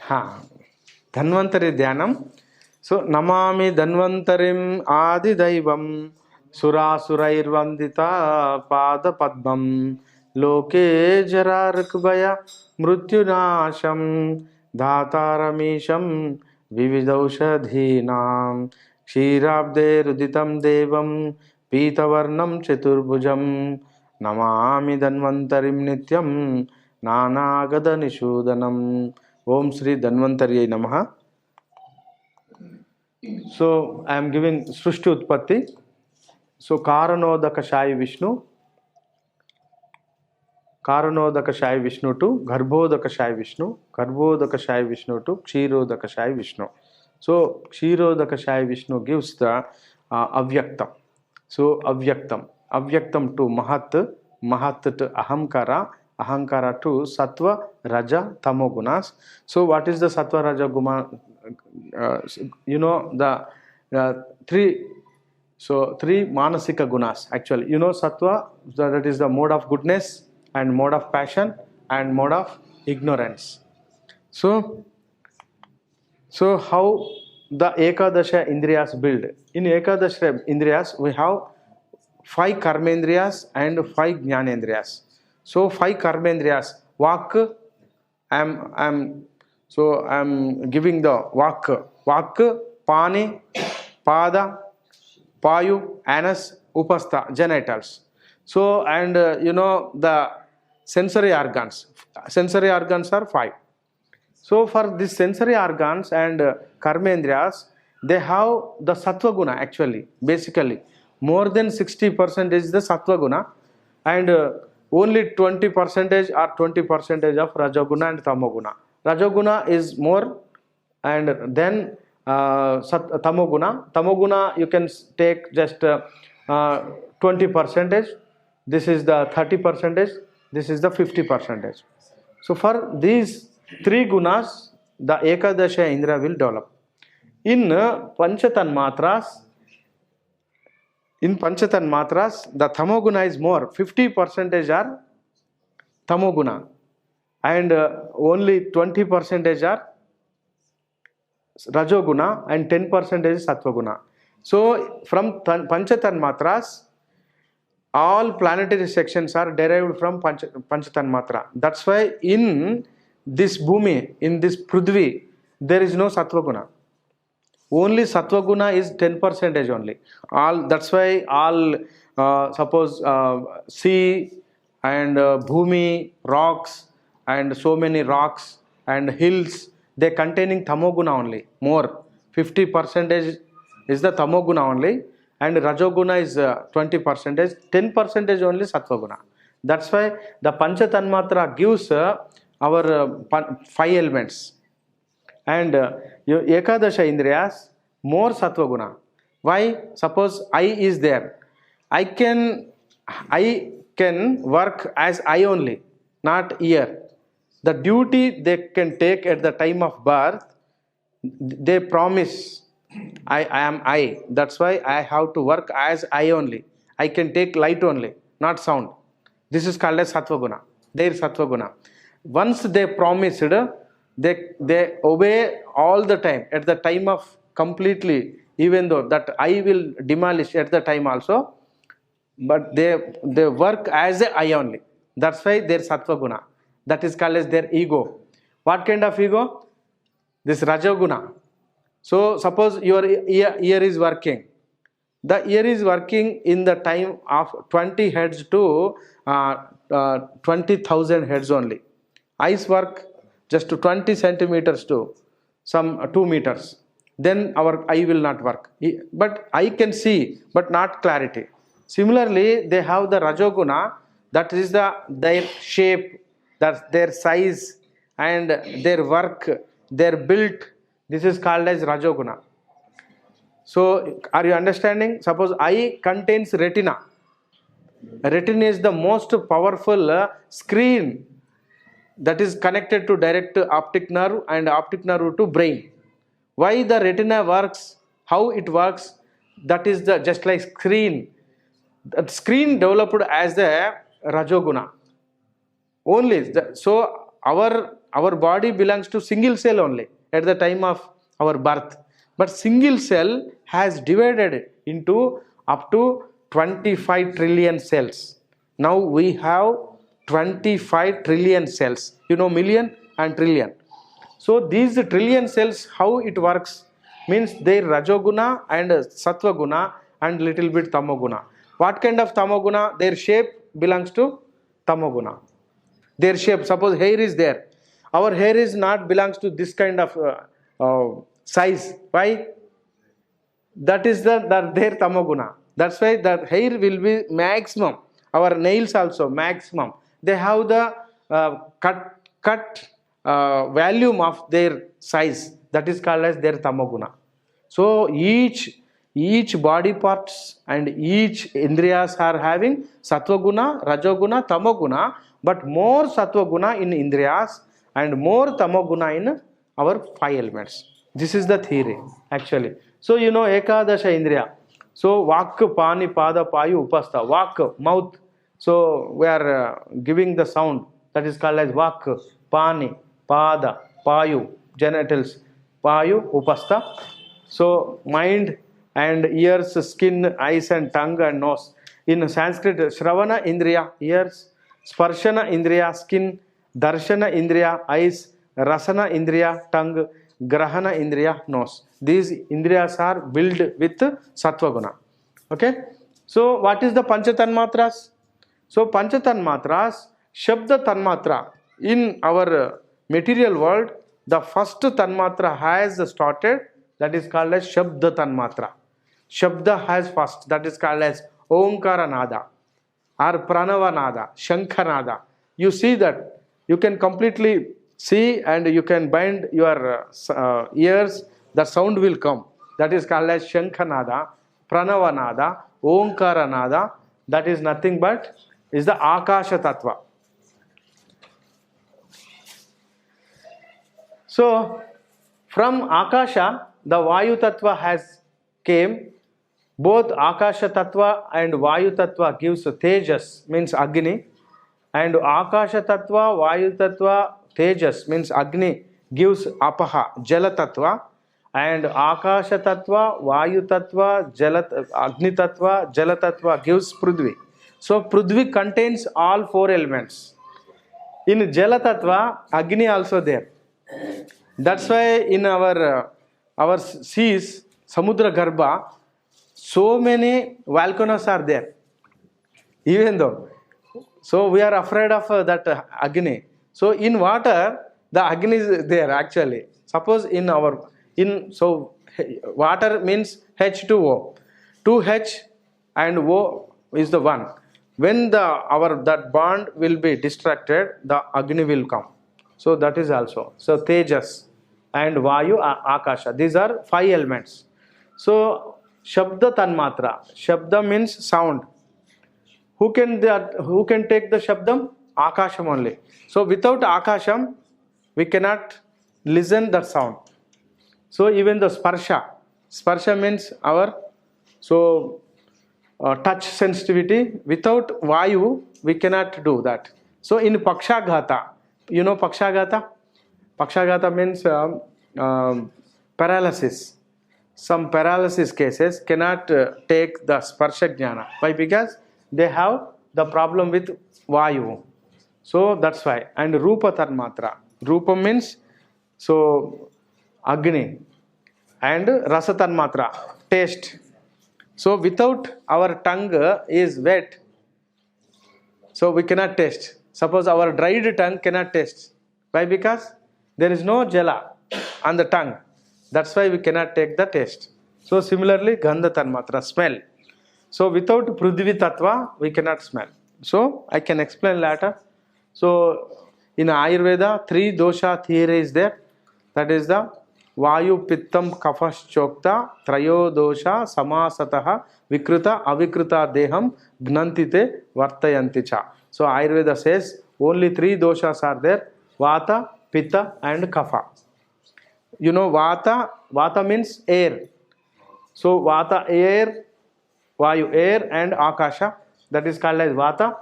Dhanvantari Dhyanam. So, Namami Dhanvantarim Adi Daivam Surasurairvandita Pada Padmam Loke Jararkbaya Mrutyunasham Dhataramisham Vividaushadhinam Kshirabde Ruditam Devam Pitavarnam Chaturbhujam Namami Dhanvantarim Nityam Nanagada Nishudanam. Om Sri Dhanvantari Namaha. So I am giving Srushti Utpatti. So Karanodaka Shai Vishnu to Garbhodaka Shai Vishnu to Kshirodaka Shai Vishnu. So Kshirodaka Shai Vishnu gives the Avyaktam. So Avyaktam to Mahat to Ahankara to Sattva, Raja, Tamo gunas. So what is the Sattva, Raja, Guna? The three Manasika gunas actually. Sattva, that is the mode of goodness and mode of passion and mode of ignorance. So how the Ekadasha Indriyas build? In Ekadasha Indriyas we have 5 Karmendriyas and 5 Jnanendriyas. So 5 Karmendriyas, Vak, I'm giving the Vak, Pani, Pada, Payu, Anus, Upastha, genitals. So and the sensory organs are 5. So for these sensory organs and Karmendriyas, they have the Sattva guna actually, basically. More than 60% is the Sattva guna and only 20% or 20% of Rajoguna and Tamoguna. Rajoguna is more and then Tamoguna. Tamoguna you can take just 20%. This is the 30%. This is the 50%. So for these 3 gunas, the Ekadasha Indra will develop. In Panchatanmatras, the Tamoguna is more. 50% are Tamoguna and only 20% are Rajoguna and 10% is Sattvaguna. So from Panchatanmatras, all planetary sections are derived from Panchatanmatra. That's why in this Bhumi, in this Prithvi, there is no Sattvaguna. Only Sattvaguna is 10% only. That's why suppose sea and Bhumi, rocks and so many rocks and hills, they containing Tamoguna only. More 50% is the Tamoguna only and Rajoguna is 20%. 10% only Sattvaguna. That's why the Panchatanmatra gives our 5 elements. And Ekadasha Indriyas, more Sattva guna. Why? Suppose I is there. I can work as I only, not ear. The duty they can take at the time of birth, they promise, I am I. That's why I have to work as I only. I can take light only, not sound. This is called as Sattva guna. Their Sattva guna. Once they promised, they obey all the time, at the time of completely, even though that I will demolish at the time also, but they work as a I only. That's why their Sattva guna. That is called as their ego. What kind of ego? This Rajoguna. So suppose your ear is working. The ear is working in the time of 20 heads to 20,000 heads only. Eyes work just to 20 centimeters to some 2 meters. Then our eye will not work. But I can see, but not clarity. Similarly, they have the Rajoguna, that is their shape, that's their size and their work, their build. This is called as Rajoguna. So, are you understanding? Suppose eye contains retina. Retina is the most powerful screen that is connected to direct optic nerve and optic nerve to brain. Why the retina works, how it works, that is just like screen. That screen developed as the Rajoguna. Only so our our body belongs to single cell only at the time of our birth. But single cell has divided into up to 25 trillion cells. Now we have 25 trillion cells. You know, million and trillion. So these trillion cells, how it works means their rajoguna and sattva and little bit tamoguna. What kind of tamoguna? Their shape belongs to tamoguna. Their shape, suppose hair is there. Our hair is not belongs to this kind of size. Why? That is their tamoguna. That's why the hair will be maximum. Our nails also maximum. They have the cut volume of their size. That is called as their tamoguna. So each body parts and each indriyas are having sattva-guna, rajoguna, tamoguna, but more sattva-guna in indriyas and more tamoguna in our 5 elements. This is the theory actually. So you know ekadasha indriya. So vak, pani, pada, payu, upastha. Vak, mouth. So we are giving the sound. That is called as vak, pani, pada, payu, genitals, payu, upastha. So mind and ears, skin, eyes and tongue and nose. In Sanskrit, Shravana Indriya, ears, Sparshana Indriya, skin, Darshana Indriya, eyes, Rasana Indriya, tongue, Grahana Indriya, nose. These Indriyas are built with Sattva Guna. Okay? So what is the Pancha Tanmatras? So Pancha Tanmatras, Shabda Tanmatra. In our material world, the first Tanmatra has started. That is called as Shabda Tanmatra. Shabda has first. That is called as Omkara Nada or Pranava Nada, Shankha Nada. You see that. You can completely see and you can bind your ears. The sound will come. That is called as Shankha Nada, Pranava Nada, Omkara Nada. That is nothing but is the Akasha Tattva. So from Akasha, the Vayu Tattva has came. Both Akasha Tattva and Vayu Tattva gives Tejas, means Agni. And Akasha Tattva, Vayu Tattva, Tejas, means Agni, gives Apaha, Jala Tattva. And Akasha Tattva, Vayu Tattva, Agni Tattva, Jala Tattva gives Prudvi. So Prudvi contains all 4 elements. In Jala Tattva, Agni also there. That's why in our seas, Samudra Garbha, so many volcanoes are there. Even though. So we are afraid of that Agni. So in water, the Agni is there actually. Suppose so water means H2O. 2H and O is the one. When that bond will be distracted, the Agni will come. So that is also. So Tejas and Vayu, Akasha. These are 5 elements. So Shabda Tanmatra. Shabda means sound. Who can take the Shabdam? Akasham only. So without Akasham, we cannot listen the sound. So even the Sparsha. Sparsha means our touch sensitivity. Without Vayu, we cannot do that. So in Pakshagata, you know Pakshagata? Pakshagata means paralysis. Some paralysis cases cannot take the Sparsha Jnana. Why? Because they have the problem with Vayu. So that's why. And Rupa Tanmatra. Rupa means Agni. And Rasa Tanmatra, taste. So without our tongue is wet, so we cannot taste. Suppose our dried tongue cannot taste. Why? Because there is no jala on the tongue. That's why we cannot take the taste. So similarly, Gandha Tanmatra, smell. So without Prudhvi Tattva, we cannot smell. So I can explain later. So in Ayurveda, 3 dosha theory is there. That is the Vayu Pittam Kafash Chokta Trayo Dosha Samasataha Vikruta Avikruta Deham Gnantite Vartayanticha. So Ayurveda says only 3 doshas are there: Vata, Pitta and Kapha. You know Vata means air. So Vata air, Vayu air and Akasha, that is called as Vata.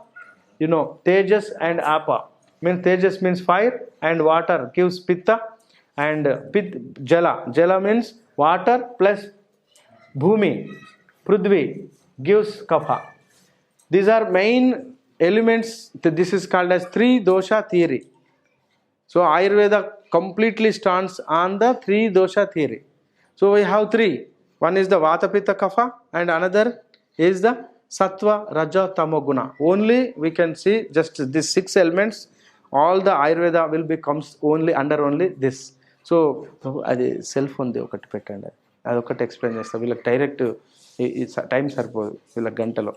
You know Tejas and Apa. means Tejas means fire, and water gives Pitta, and Jala. Jala means water plus Bhumi, Prithvi gives Kapha. These are main elements. This is called as three dosha theory. So Ayurveda completely stands on the three dosha theory. So we have three. One is the Vata Pitta Kapha, and another is the Sattva Raja Tamo Guna. Only we can see just these six elements. All the Ayurveda will becomes only under only this. So అది cell ఫోన్ది ఒకటి పెట్టండి, అది ఒకటి explain చేస్తా. వీళ్ళకి direct time సరిపోదు, వీళ్ళకి గంటలో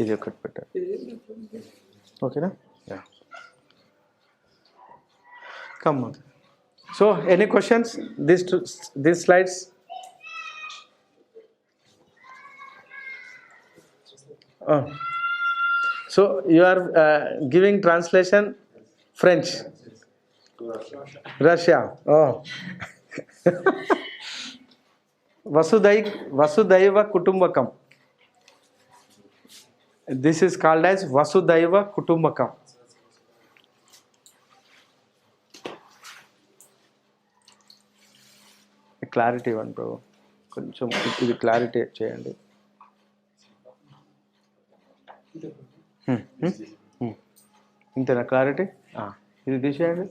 ఇది ఒకటి పెట్టండి. ఓకేనా? Come on. So any questions? These slides. So you are giving translation French, Russia. Oh. Vasudhaiva Kutumbakam. This is called as Vasudhaiva Kutumbakam. Clarity ఇవ్వండి బ్రో, కొంచెం ఇది క్లారిటీ చేయండి. ఇంతేనా క్లారిటీ? ఇది తీసేయండి.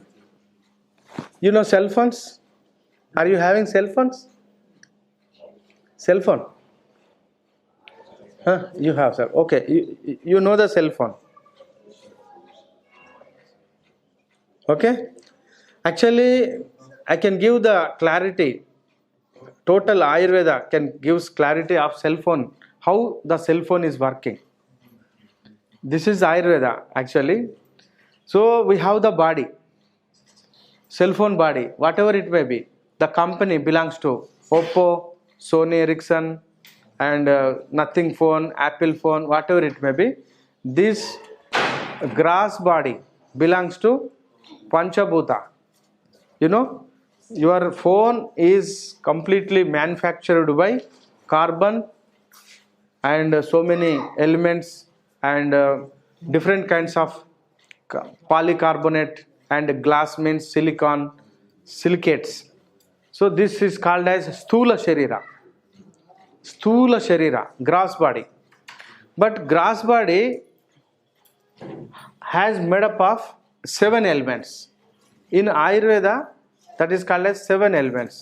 You know cell phones? Are you having cell phones? Cell phone you have, sir. Okay, you know the cell phone. Okay, actually I can give the clarity. Total Ayurveda can gives clarity of cell phone, how the cell phone is working. This is Ayurveda actually. So we have the body, cell phone body, whatever it may be. The company belongs to Oppo, Sony Ericsson, and nothing phone, Apple phone, whatever it may be. This grass body belongs to Panchabhuta. You know, your phone is completely manufactured by carbon and so many elements and different kinds of polycarbonate, and glass means silicon, silicates. So this is called as Sthula Sharira, grass body. But grass body has made up of 7 elements. In Ayurveda, that is called as 7 elements.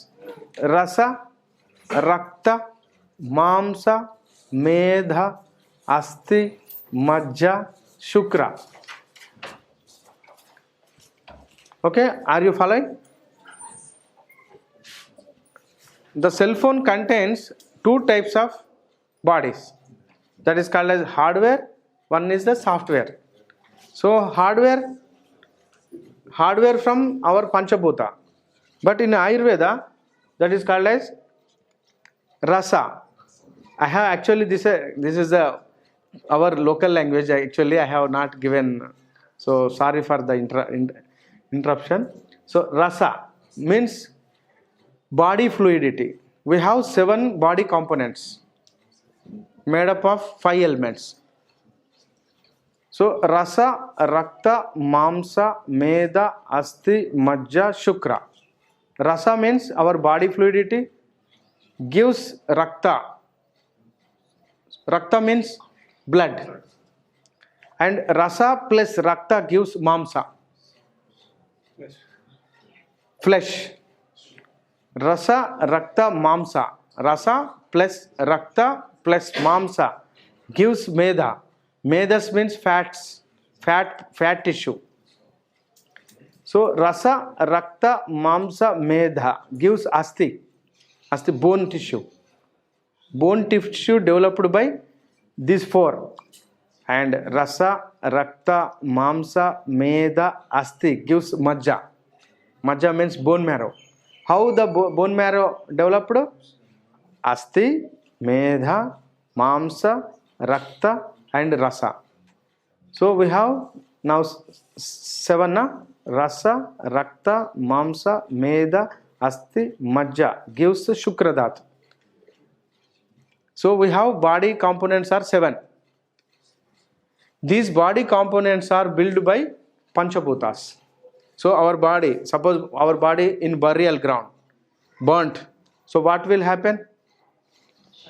Rasa, Rakta, Mamsa, Medha, Asti, Majja, Shukra. Okay, are you following? The cell phone contains 2 types of bodies. That is called as hardware. One is the software. So hardware from our Panchabhuta. But in Ayurveda, that is called as rasa. I have actually this is our local language. Actually, I have not given. So sorry for the interruption. So rasa means body fluidity. We have 7 body components made up of 5 elements. So rasa, rakta, mamsa, medha, asti, majja, shukra. Rasa means our body fluidity gives rakta. Rakta means blood, and rasa plus rakta gives mamsa, flesh. Rasa, rakta, mamsa. Rasa plus rakta plus mamsa gives medha. Medhas means fat tissue. So rasa, rakta, mamsa, medha gives asti. Asti, bone tissue. Bone tissue developed by these 4. And rasa, rakta, mamsa, medha, asti gives majja. Majja means bone marrow. How the bone marrow developed? Asti, medha, mamsa, rakta, and rasa. So we have now 7 rasa, rakta, mamsa, medha, asti, majja gives shukra dhatu. So we have body components are 7. These body components are built by Panchabhutas. So our body, suppose our body in burial ground, burnt. So what will happen?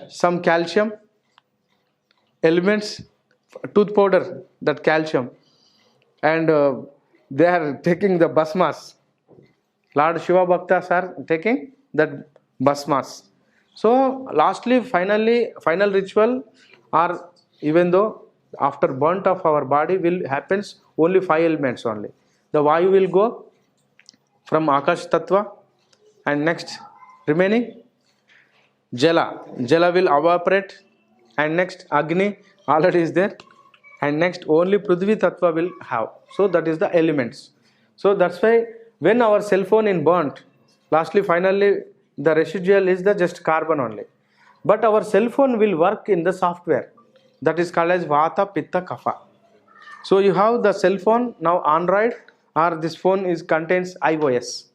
Some calcium elements, tooth powder, that calcium, and they are taking the basmas. Lord Shiva Bhaktas are taking that basmas. So lastly, final ritual, or even though after burnt of our body will happens only 5 elements only. The Vayu will go from Akash Tattva, and next remaining Jala. Jala will evaporate, and next Agni already is there, and next only Prithvi Tattva will have. So that is the elements. So that's why when our cell phone is burnt, lastly finally the residual is the just carbon only. But our cell phone will work in the software that is called as Vata, Pitta, Kapha. So you have the cell phone now Android, or this phone is contains iOS,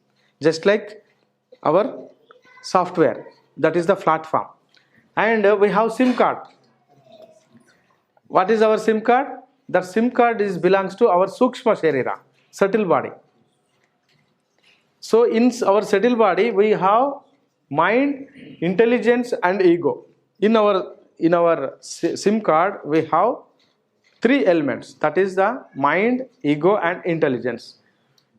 just like our software, that is the platform. And we have SIM card. What is our SIM card? That SIM card belongs to our Sukshma Sharira, subtle body. So in our subtle body we have mind, intelligence and ego. In our SIM card we have 3 elements, that is the mind, ego and intelligence.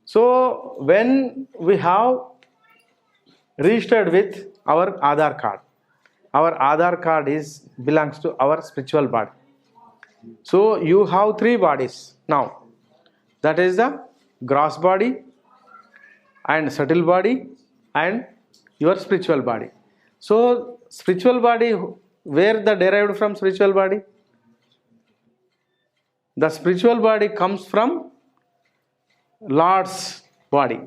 So when we have registered with our Aadhaar card belongs to our spiritual body. So you have 3 bodies now, that is the gross body and subtle body and your spiritual body. So spiritual body, where the derived from spiritual body? The spiritual body comes from Lord's body,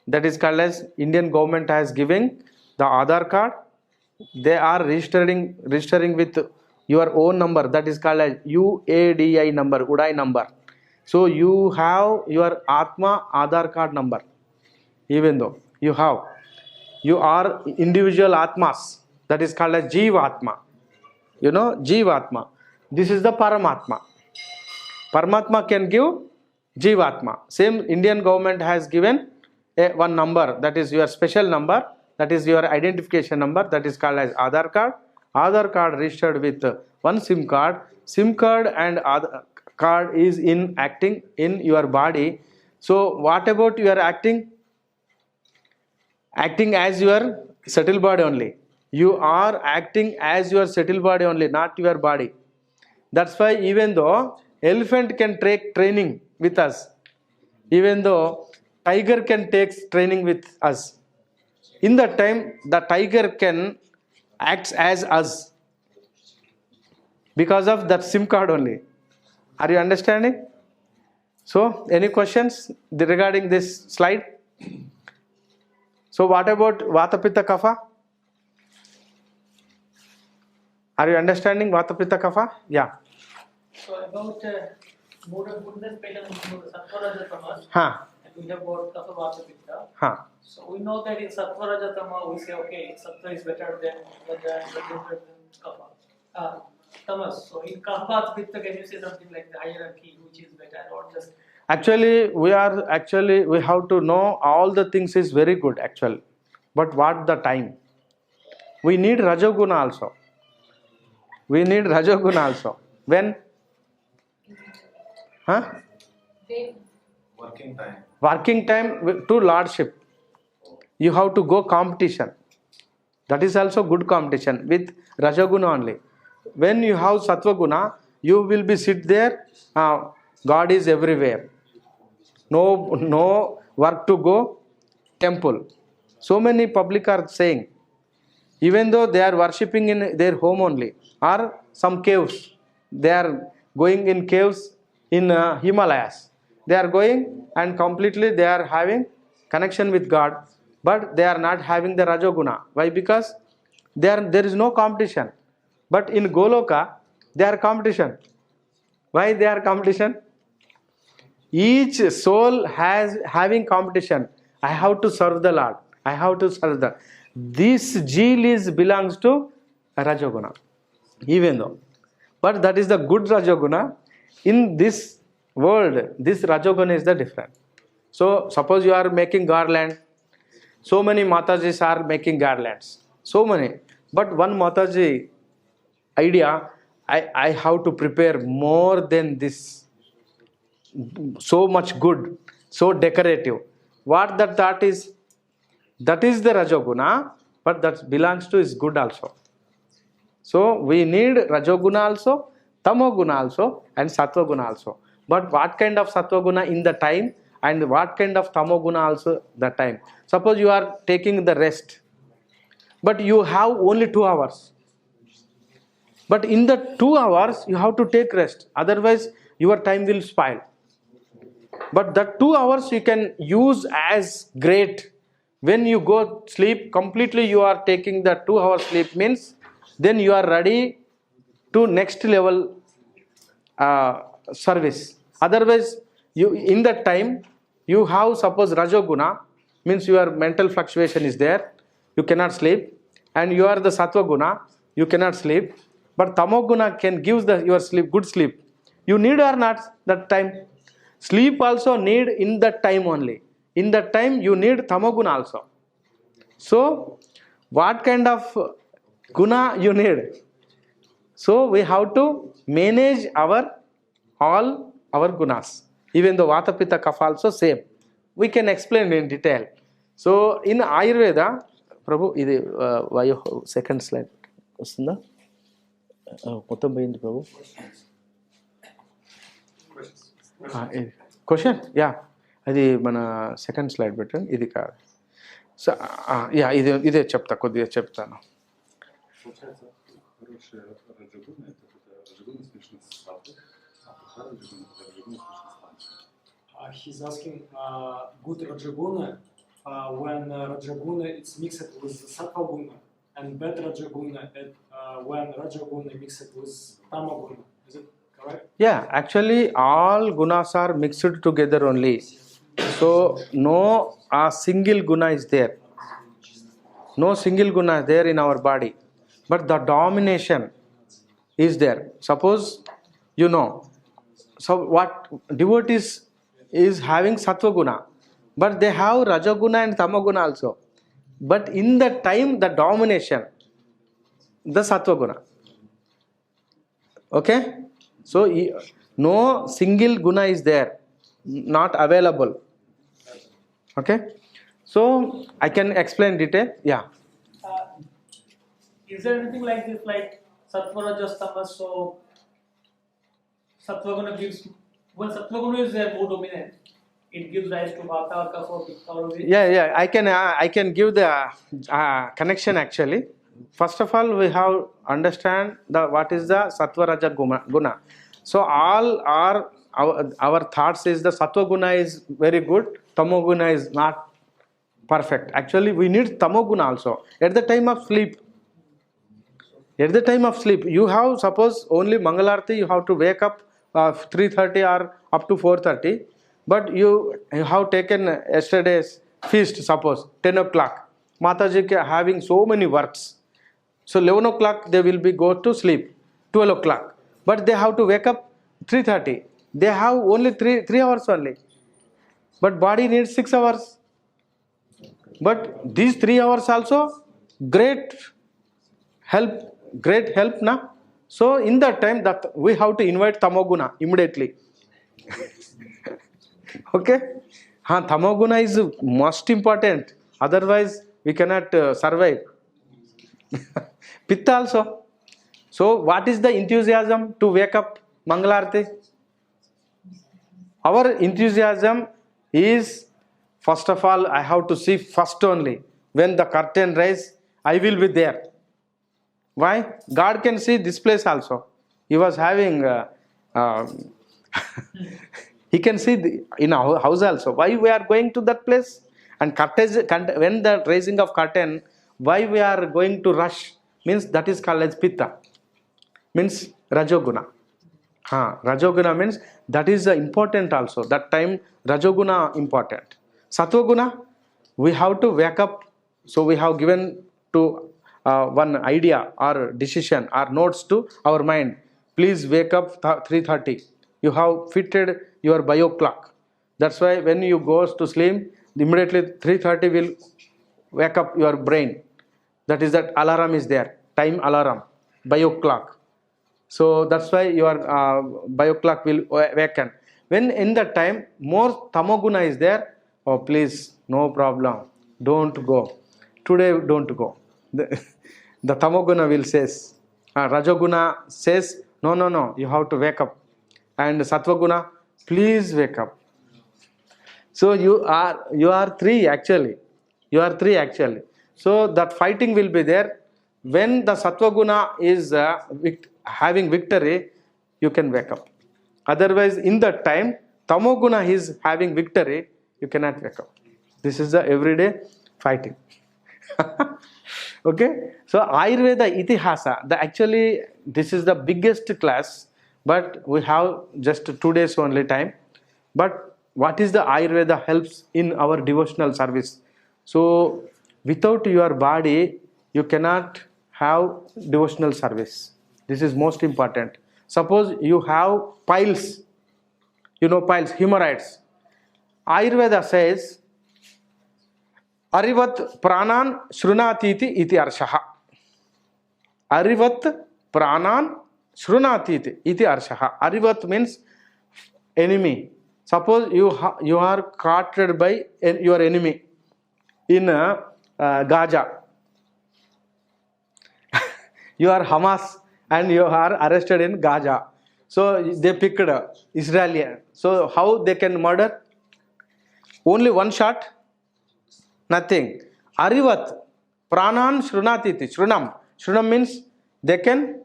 that is called as Indian government has given the Aadhaar card. They are registering with your own number, that is called as UADI number, UDAI number. So you have your Atma Aadhaar card number. Even though you are individual Atmas, that is called as Jivatma. You know Jivatma. This is the Paramatma. Paramatma can give Jivatma. Same Indian government has given one number, that is your special number, that is your identification number, that is called as Aadhaar card. Aadhaar card registered with one SIM card. SIM card and Aadhaar card is acting in your body. So what about your acting? Acting as your subtle body only. You are acting as your subtle body only, not your body. That's why even though elephant can take training with us, even though tiger can take training with us, in that time the tiger can act as us because of that SIM card only. Are you understanding? So any questions regarding this slide? So what about Vata, Pitta, Kapha? Are you understanding Vata, Pitta, Kapha? Yeah. So about Buddha's pattern of Sattva, Raja, Tamas, and we have got Kapha, Vata, Pitta. So we know that in Sattva, Raja, Tama we say okay, Sattva is better than Raja and Raja is better than Kapha. Tamas. So in Kapha, Vata, Pitta, can you say something like the hierarchy, which is better, or just? Actually, we have to know all the things is very good actually, but what the time? We need Rajoguna also. We need Rajoguna also. When? Working time to lordship. You have to go competition. That is also good competition with Rajoguna only. When you have Sattva-guna, you will be sit there. God is everywhere. No work to go temple. So many public are saying, even though they are worshipping in their home only, or some caves, they are going in caves in Himalayas. They are going and completely they are having connection with God, but they are not having the Rajoguna. Why? Because there is no competition. But in Goloka, they are competition. Why they are competition? Each soul has having competition. I have to serve the Lord. I have to serve the. This zeal belongs to Rajoguna, even though. But that is the good Rajoguna. In this world, this Rajoguna is the different. So suppose you are making garland, so many Matajis are making garlands, so many. But one Mataji idea, I have to prepare more than this, so much good, so decorative. What that is? That is the Rajoguna, but that belongs to is good also. So we need Rajoguna also, Tamoguna also, and Satvaguna also. But what kind of Satvaguna in the time, and what kind of Tamoguna also the time. Suppose you are taking the rest, but you have only 2 hours. But in the 2 hours, you have to take rest. Otherwise, your time will spoil. But that 2 hours you can use as great. When you go sleep, completely you are taking the 2 hours sleep means, then you are ready to next level service. Otherwise, you in that time, you have suppose Rajoguna, means your mental fluctuation is there, you cannot sleep, and you are the Satvaguna, you cannot sleep, but Tamoguna can give your sleep, good sleep. You need or not that time. Sleep also need in that time only. In that time you need Tamoguna also. So what kind of guna you need? So we have to manage all our gunas. Even the Vata Pitta Kapha also same. We can explain in detail. So in Ayurveda, Prabhu, ఇది second slide వస్తుందా? మొత్తం పోయింది ప్రభు. Question yeah, అది మన second slide పెట్టండి, ఇది కాదు. So yeah, ఇదే చెప్తా, కొద్దిగా చెప్తాను. He's asking good Rajaguna when Rajaguna is mixed with Satvaguna, and bad Rajaguna when Rajaguna mixed with Tamaguna. Is it correct? Yeah, actually all gunas are mixed together only. So no single guna is there. No single guna is there in our body. But the domination is there. Suppose you know. So what devotees is having Sattva guna, but they have Rajaguna and Tamaguna also. But in the time, the domination, the Sattva guna. Okay? So no single guna is there, not available. Okay? So I can explain detail. Yeah. Is there anything like this, like Sattva, Rajas, Tamas? So Sattvaguna gives, when Sattvaguna is there more dominant, it gives rise to Vata or Kapha or Pitta or Yeah. I can give the connection actually. First of all, we have understand what is the Sattva Raja guna. So all our thoughts is the Sattva guna is very good, Tamo guna is not perfect. Actually, we need Tamo guna also. At the time of sleep, you have suppose only Mangalarti, you have to wake up 3:30 or up to 4:30, but you have taken yesterday's feast, suppose 10 o'clock. Mataji having so many works. So 11 o'clock they will be go to sleep, 12 o'clock. But they have to wake up 3:30. They have only 3 hours only. But body needs 6 hours. But these 3 hours also great help na. So in that time that we have to invite Tamoguna immediately. Okay? Tamoguna is most important. Otherwise we cannot survive. Pitta also. So what is the enthusiasm to wake up Mangalarti? Our enthusiasm is, first of all, I have to see first only. When the curtain rise, I will be there. Why? God can see this place also. He was having, he can see in our house also. Why we are going to that place? And when the raising of curtain, why we are going to rush? Means that is called as Pitta. Means Rajoguna. Rajoguna means that is important also. That time Rajoguna important. Satvaguna, we have to wake up. So we have given to one idea or decision or notes to our mind. Please wake up 3:30. You have fitted your bio clock. That's why when you go to sleep, immediately 3:30 will wake up your brain. That alarm is there, time alarm, bio clock. So that's why your bio clock will awaken. When in that time more tamoguna is there, oh please, no problem, don't go. Today don't go. The tamoguna will says, rajoguna says, no, you have to wake up. And satvaguna, please wake up. So you are three actually. You are three actually. So that fighting will be there. When the satvaguna is having victory, you can wake up. Otherwise, in that time, tamoguna is having victory, you cannot wake up. This is the everyday fighting. Okay. So Ayurveda Itihasa, actually this is the biggest class, but we have just 2 days only time. But what is the Ayurveda helps in our devotional service? So without your body, you cannot have devotional service. This is most important. Suppose you have piles, piles, hemorrhoids. Ayurveda says, Arivat pranan shrunatiti iti arshaha. Arivat pranan shrunatiti iti arshaha. Arivat means enemy. Suppose you are caught by your enemy in Gaza. You are Hamas and you are arrested in Gaza. So they picked Israeli. So how they can murder? Only one shot? Nothing. Arivat pranan shrunatiti. Shrunam means they can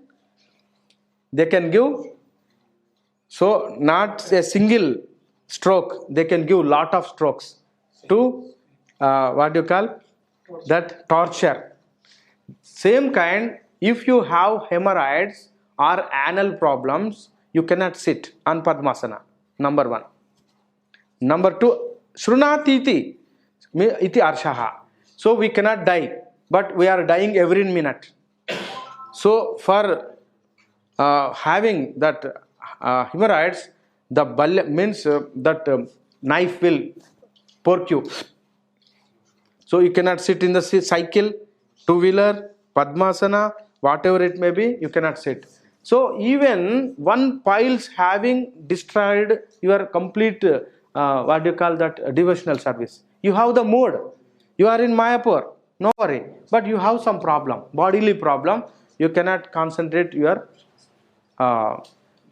give. So not a single stroke, they can give lot of strokes to what you call that torture. Same kind, if you have hemorrhoids or anal problems, you cannot sit on Padmasana. Number 1. Number 2, Shrunatiti iti arshaha. So we cannot die, but we are dying every minute. So for having that hemorrhoids, the means that knife will poke you. So you cannot sit in the cycle, two-wheeler, Padmasana, whatever it may be, you cannot sit. So even one piles having destroyed your complete devotional service. You have the mood. You are in Mayapur, no worry. But you have some problem, bodily problem. You cannot concentrate your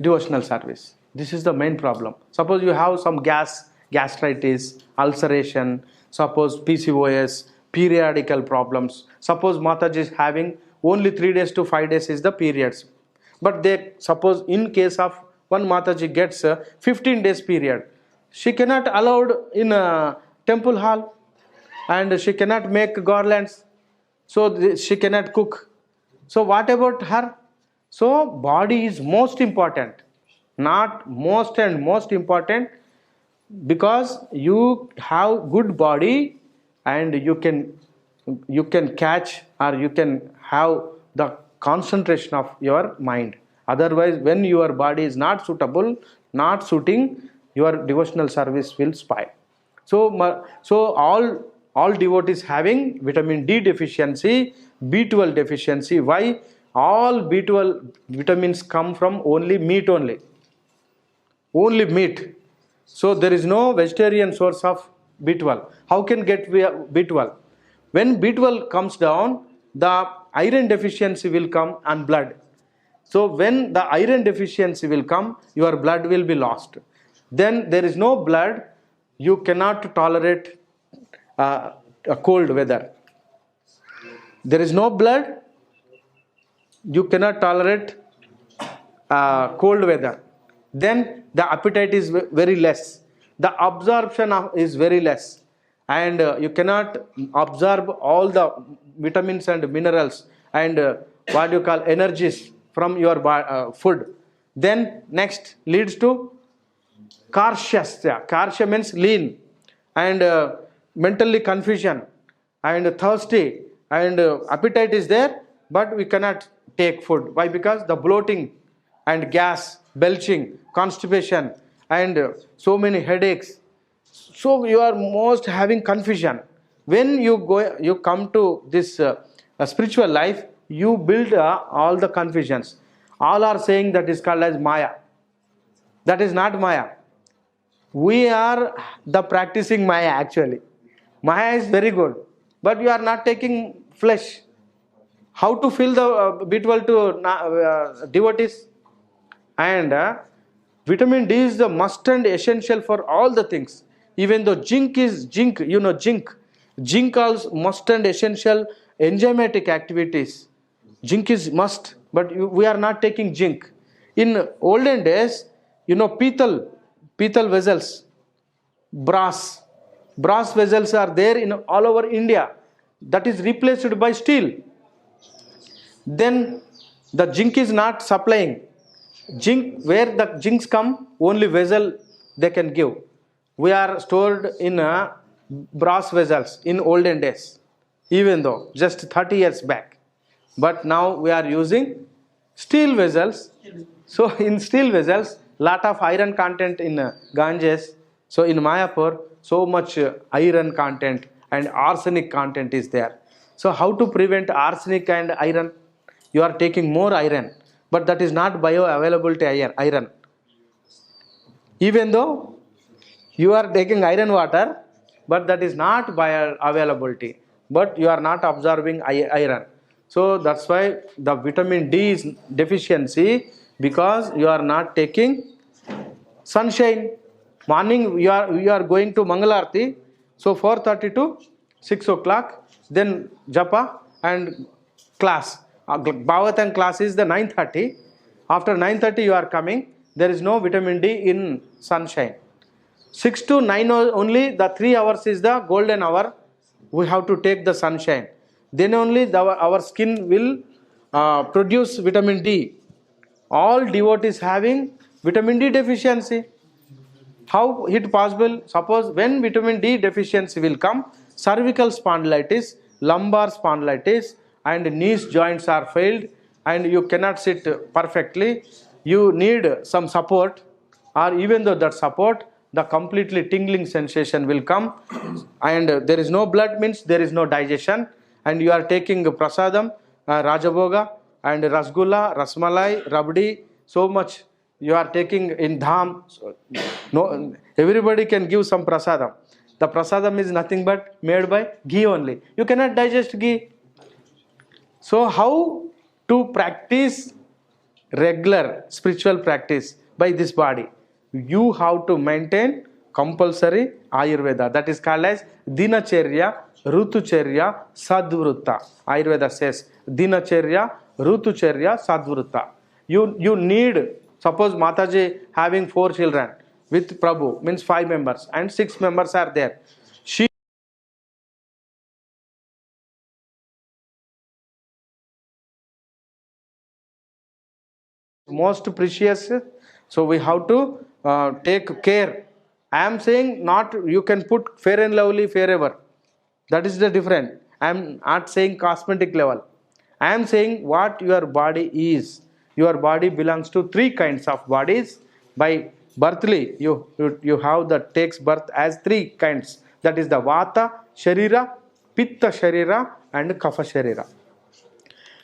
devotional service. This is the main problem. Suppose you have some gastritis, ulceration, suppose PCOS, periodical problems. Suppose Mataji is having only 3 days to 5 days is the periods. But they suppose in case of one Mataji gets a 15 days period. She cannot allowed in a temple hall and she cannot make garlands. So she cannot cook. So what about her? So body is most important. Not most and most important, because you have good body and you can catch or you can have the concentration of your mind. Otherwise, when your body is not suitable, not suiting, your devotional service will spoil. So all devotees having vitamin D deficiency, B12 deficiency. Why? All B12 vitamins come from only meat only. Only meat. So there is no vegetarian source of B12. How can get B12? When B12 comes down, the iron deficiency will come and blood. So when the iron deficiency will come, your blood will be lost. Then there is no blood, you cannot tolerate a cold weather. There is no blood, you cannot tolerate cold weather. Then the appetite is very less. The absorption is very less. And you cannot absorb all the vitamins and minerals and energies from your food. Then next leads to karshasya. Karsha means lean and mentally confusion and thirsty and appetite is there, but we cannot take food. Why? Because the bloating and gas belching, constipation, and so many headaches. So you are most having confusion. When you come to this spiritual life, you build all the confusions. All are saying that is called as Maya. That is not Maya. We are the practicing Maya actually. Maya is very good, but you are not taking flesh. How to fill the B12 to devotees? And vitamin D is the must and essential for all the things. Even though zinc, zinc also must and essential enzymatic activities. Zinc is must, but we are not taking zinc. In olden days, pital vessels, brass vessels are there in all over India. That is replaced by steel. Then the zinc is not supplying. Zinc, where the zincs come, only vessel they can give. We are stored in brass vessels in olden days, even though just 30 years back. But now we are using steel vessels. So in steel vessels, lot of iron content in Ganges. So in Mayapur, so much iron content and arsenic content is there. So how to prevent arsenic and iron? You are taking more iron, but that is not bioavailability iron. Even though you are taking iron water, but that is not bioavailability, but you are not absorbing iron. So that's why the vitamin D is deficiency, because you are not taking sunshine. Morning you are going to Mangalarti, so 4:30 to 6 o'clock, then japa and class. Bhagavatam class is the 9:30. After 9:30 you are coming. There is no vitamin D in sunshine. 6 to 9 only, the 3 hours is the golden hour. We have to take the sunshine. Then only our skin will produce vitamin D. All devotees having vitamin D deficiency. How it possible? Suppose when vitamin D deficiency will come, cervical spondylitis, lumbar spondylitis, and knees joints are failed, and you cannot sit perfectly. You need some support, or even though that support, the completely tingling sensation will come, and there is no blood, means there is no digestion, and you are taking prasadam, Rajabhoga, and Rasgulla, Rasmalai, Rabdi, so much you are taking in Dham. No, everybody can give some prasadam. The prasadam is nothing but made by ghee only. You cannot digest ghee. So how to practice regular spiritual practice by this body? You have to maintain compulsory Ayurveda. That is called as Dinacharya, Rutucharya, Sadvrutta. Ayurveda says Dinacharya, Rutucharya, Sadvrutta. You need, suppose Mataji having 4 children with Prabhu, means 5 members, and 6 members are there. She most precious, so we have to take care. I am saying not you can put Fair and Lovely forever. That is the difference. I am not saying cosmetic level. I am saying what your body is. Your body belongs to 3 kinds of bodies. By birthly, you have that takes birth as 3 kinds. That is the Vata Sharira, Pitta Sharira, and Kapha Sharira.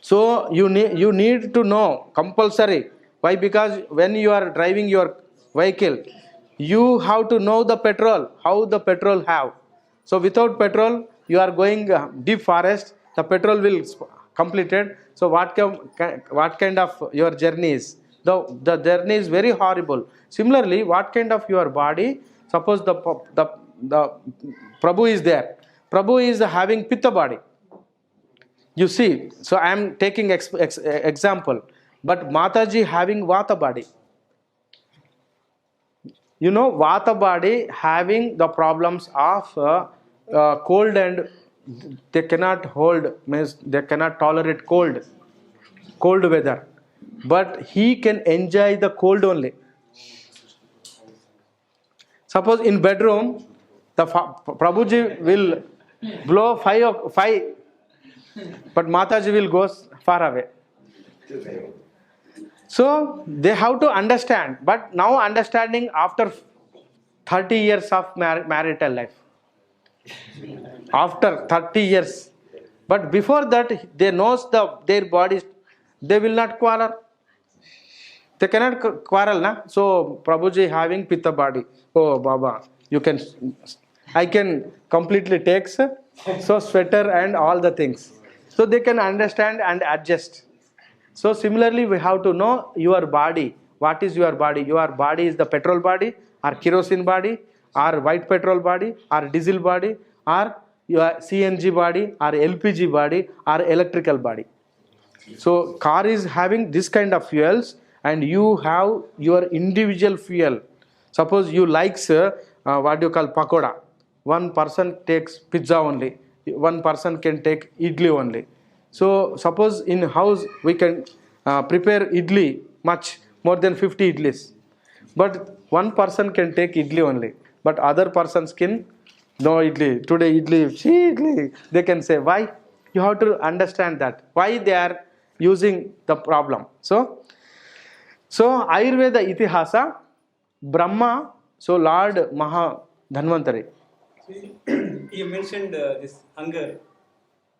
So you need to know compulsory. Why? Because when you are driving your vehicle, you have to know the petrol, how the petrol have. So without petrol, you are going deep forest, the petrol will completed. So what kind of your journey is? The journey is very horrible. Similarly, what kind of your body? Suppose the Prabhu is there. Prabhu is having Pitta body. You see, so I am taking example, but Mataji having Vata body. You know, Vata body having the problems of cold, and they cannot hold, means they cannot tolerate cold weather, but he can enjoy the cold only. Suppose in bedroom, the Prabhuji will blow 5, but Mataji will go far away. So they have to understand, but now understanding after 30 years of marital life. After 30 years. But before that, they knows their bodies, they will not quarrel. They cannot quarrel, na? So Prabhuji having pitta body. Oh Baba, I can completely take so sweater and all the things. So they can understand and adjust. So similarly, we have to know your body. What is your body? Your body is the petrol body, or kerosene body, or white petrol body, or diesel body, or your CNG body, or LPG body, or electrical body. So car is having this kind of fuels, and you have your individual fuel. Suppose you likes what you call pakoda. One person takes pizza only. One person can take idli only. So suppose in house we can prepare idli much more than 50 idlis. But one person can take idli only. But other persons can no idli. Today idli, idli. They can say why? You have to understand that. Why they are using the problem. So Ayurveda Itihasa, Brahma, so Lord Maha Dhanvantari. You mentioned this hunger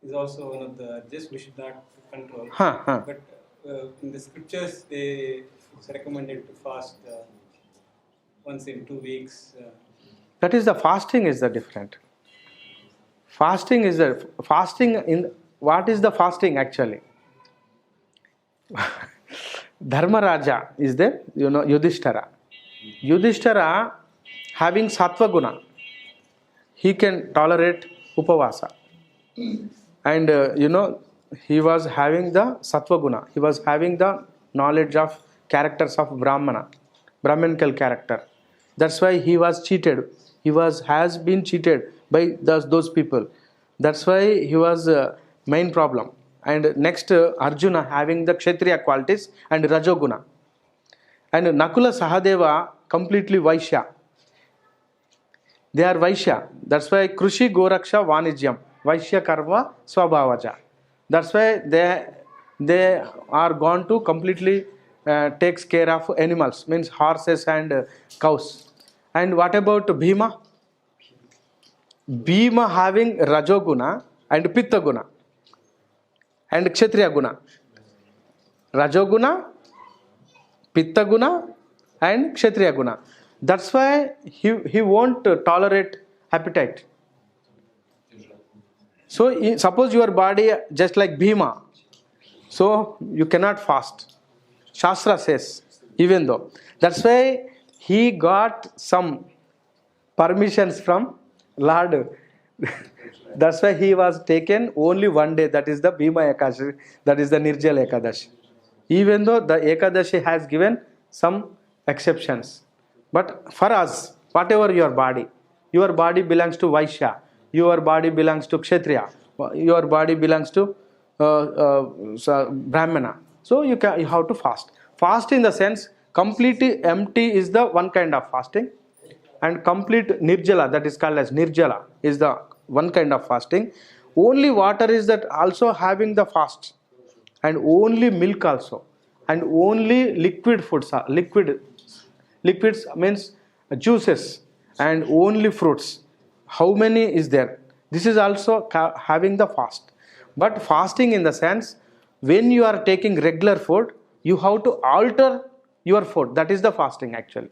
is also one of the just we should not control. But in the scriptures, it's recommended to fast once in 2 weeks. That is the fasting is the different. Fasting is the fasting in what is the fasting actually? Dharmaraja is there, Yudhishthira. Yudhishthira having sattva guna, he can tolerate upavasa. And he was having the sattva guna. He was having the knowledge of characters of Brahmanical character. That's why he was cheated. He has been cheated by those people. That's why he was main problem. And next Arjuna having the Kshatriya qualities and Rajoguna. And Nakula Sahadeva completely Vaishya. They are Vaishya. That's why Krushi Goraksha Vanijyam. Vaishya Karma Swabhavaja. That's why they are gone to completely takes care of animals. Means horses and cows. And what about Bhima? Bhima having Rajoguna and Pitta Guna. And Kshatriya Guna. Rajoguna, Pitta Guna and Kshatriya Guna. That's why he won't tolerate appetite. So suppose your body just like Bhima. So you cannot fast. Shastra says, even though. That's why he got some permissions from Lord. That's why he was taken only one day, that is the Bhima Ekadashi, that is the Nirjala Ekadashi. Even though the Ekadashi has given some exceptions. But for us, whatever your body belongs to Vaishya, your body belongs to Kshatriya, your body belongs to Brahmana. So you have to fast. Fast in the sense, completely empty is the one kind of fasting. And complete Nirjala, that is called as Nirjala, is the one kind of fasting. Only water is that also having the fast. And only milk also. And only liquid foods. Liquids means juices. And only fruits. How many is there? This is also having the fast. But fasting in the sense, when you are taking regular food, you have to alter your food. That is the fasting actually.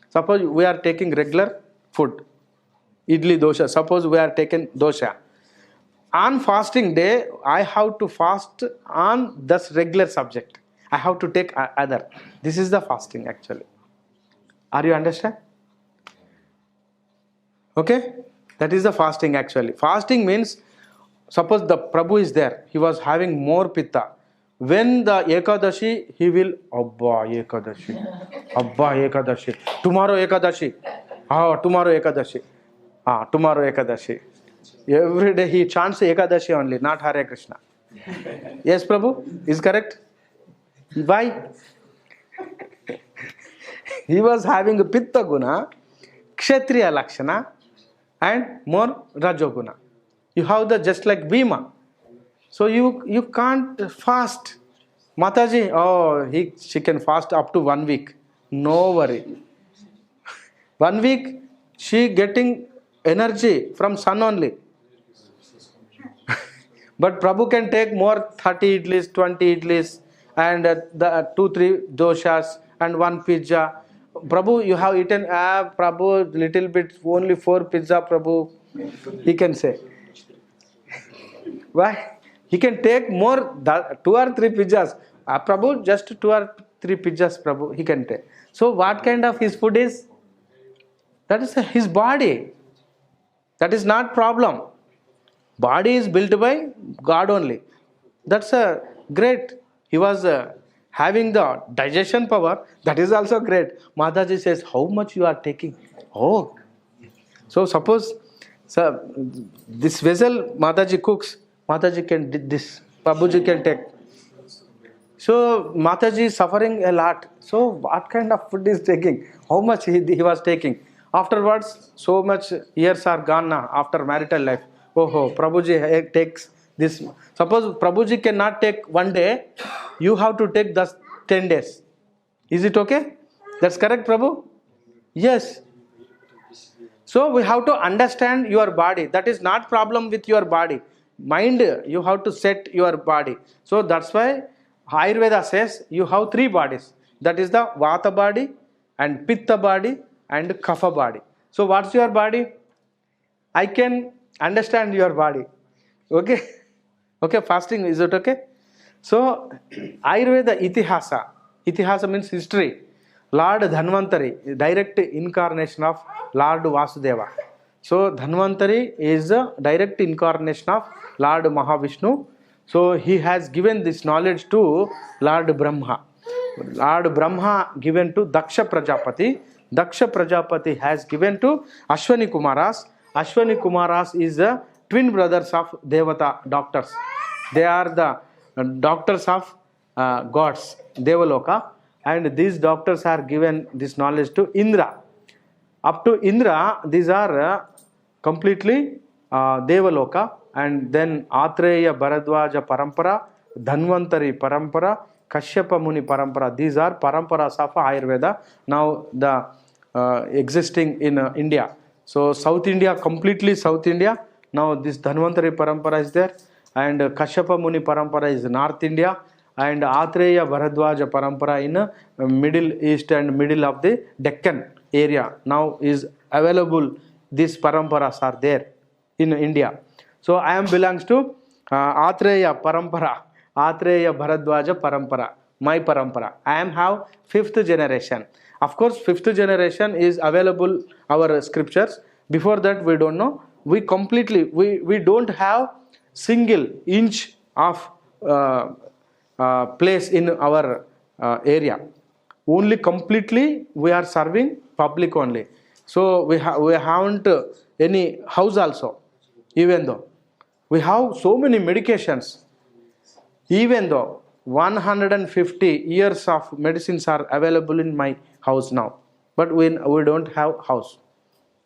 Suppose we are taking regular food, idli, dosha. Suppose we are taking dosha. On fasting day, I have to fast on this regular subject. I have to take other. This is the fasting actually. Are you understand? Okay? That is the fasting actually. Fasting means, suppose the Prabhu is there. He was having more pitta. When the Ekadashi, he will, Abba Ekadashi. Tomorrow Ekadashi. Tomorrow Ekadashi. Tomorrow Ekadashi. Every day he chants Ekadashi only, not Hare Krishna. Yes, Prabhu? Is correct? Why? He was having a Pitta Guna, Kshatriya Lakshana, and more Rajoguna. You have the just like Bhima. So you can't fast. Mataji, oh, she can fast up to 1 week. No worry. 1 week, she getting energy from sun only. But Prabhu can take more 30 idlis, 20 idlis, and the 2-3 doshas and 1 pizza. Prabhu, you have eaten, Prabhu, little bit, only 4 pizza, Prabhu. He can say. Why? He can take more, 2 or 3 pizzas. Prabhu, just 2 or 3 pizzas, Prabhu, he can take. So what kind of his food is? That is his body. That is not problem. Body is built by God only. That's a great. He was having the digestion power. That is also great. Mataji says, how much you are taking? Oh. So suppose this vessel Mataji cooks. Mataji can do this. Babuji can take. So Mataji is suffering a lot. So what kind of food is taking? How much he was taking? Afterwards, so much years are gone now after marital life. Oh, Prabhuji takes this. Suppose Prabhuji cannot take 1 day, you have to take thus 10 days. Is it okay? That's correct, Prabhu? Yes. So we have to understand your body. That is not problem with your body. Mind, you have to set your body. So that's why Ayurveda says you have 3 bodies. That is the Vata body and Pitta body and Kapha body. So what's your body? I can understand your body. Okay? Okay, fasting, is it okay? So, Ayurveda Itihasa. Itihasa means history. Lord Dhanvantari, direct incarnation of Lord Vasudeva. So, Dhanvantari is a direct incarnation of Lord Mahavishnu. So, he has given this knowledge to Lord Brahma. Lord Brahma given to Daksha Prajapati. Daksha Prajapati has given to Ashwani Kumaras. Ashwani Kumaras is the twin brothers of Devata doctors. They are the doctors of gods, Devaloka, and these doctors are given this knowledge to Indra. Up to Indra, these are completely Devaloka, and then Atreya Bharadwaja Parampara, Dhanvantari Parampara, Kashyapa Muni Parampara. These are Paramparas of Ayurveda, now the existing in India. So South India, completely South India. Now this Dhanvantari Parampara is there, and Kashyapa Muni Parampara is North India, and Atreya Bharadwaja Parampara in Middle East and middle of the Deccan area. Now is available. These Paramparas are there in India. So I am belongs to Atreya Parampara, Atreya Bharadwaja Parampara, my Parampara. I am have 5th generation. Of course, 5th generation is available our scriptures. Before that, we don't know. We completely, we don't have single inch of place in our area. Only completely we are serving public only. So we haven't any house also. Even though we have so many medications, even though 150 years of medicines are available in my house now, but we don't have house.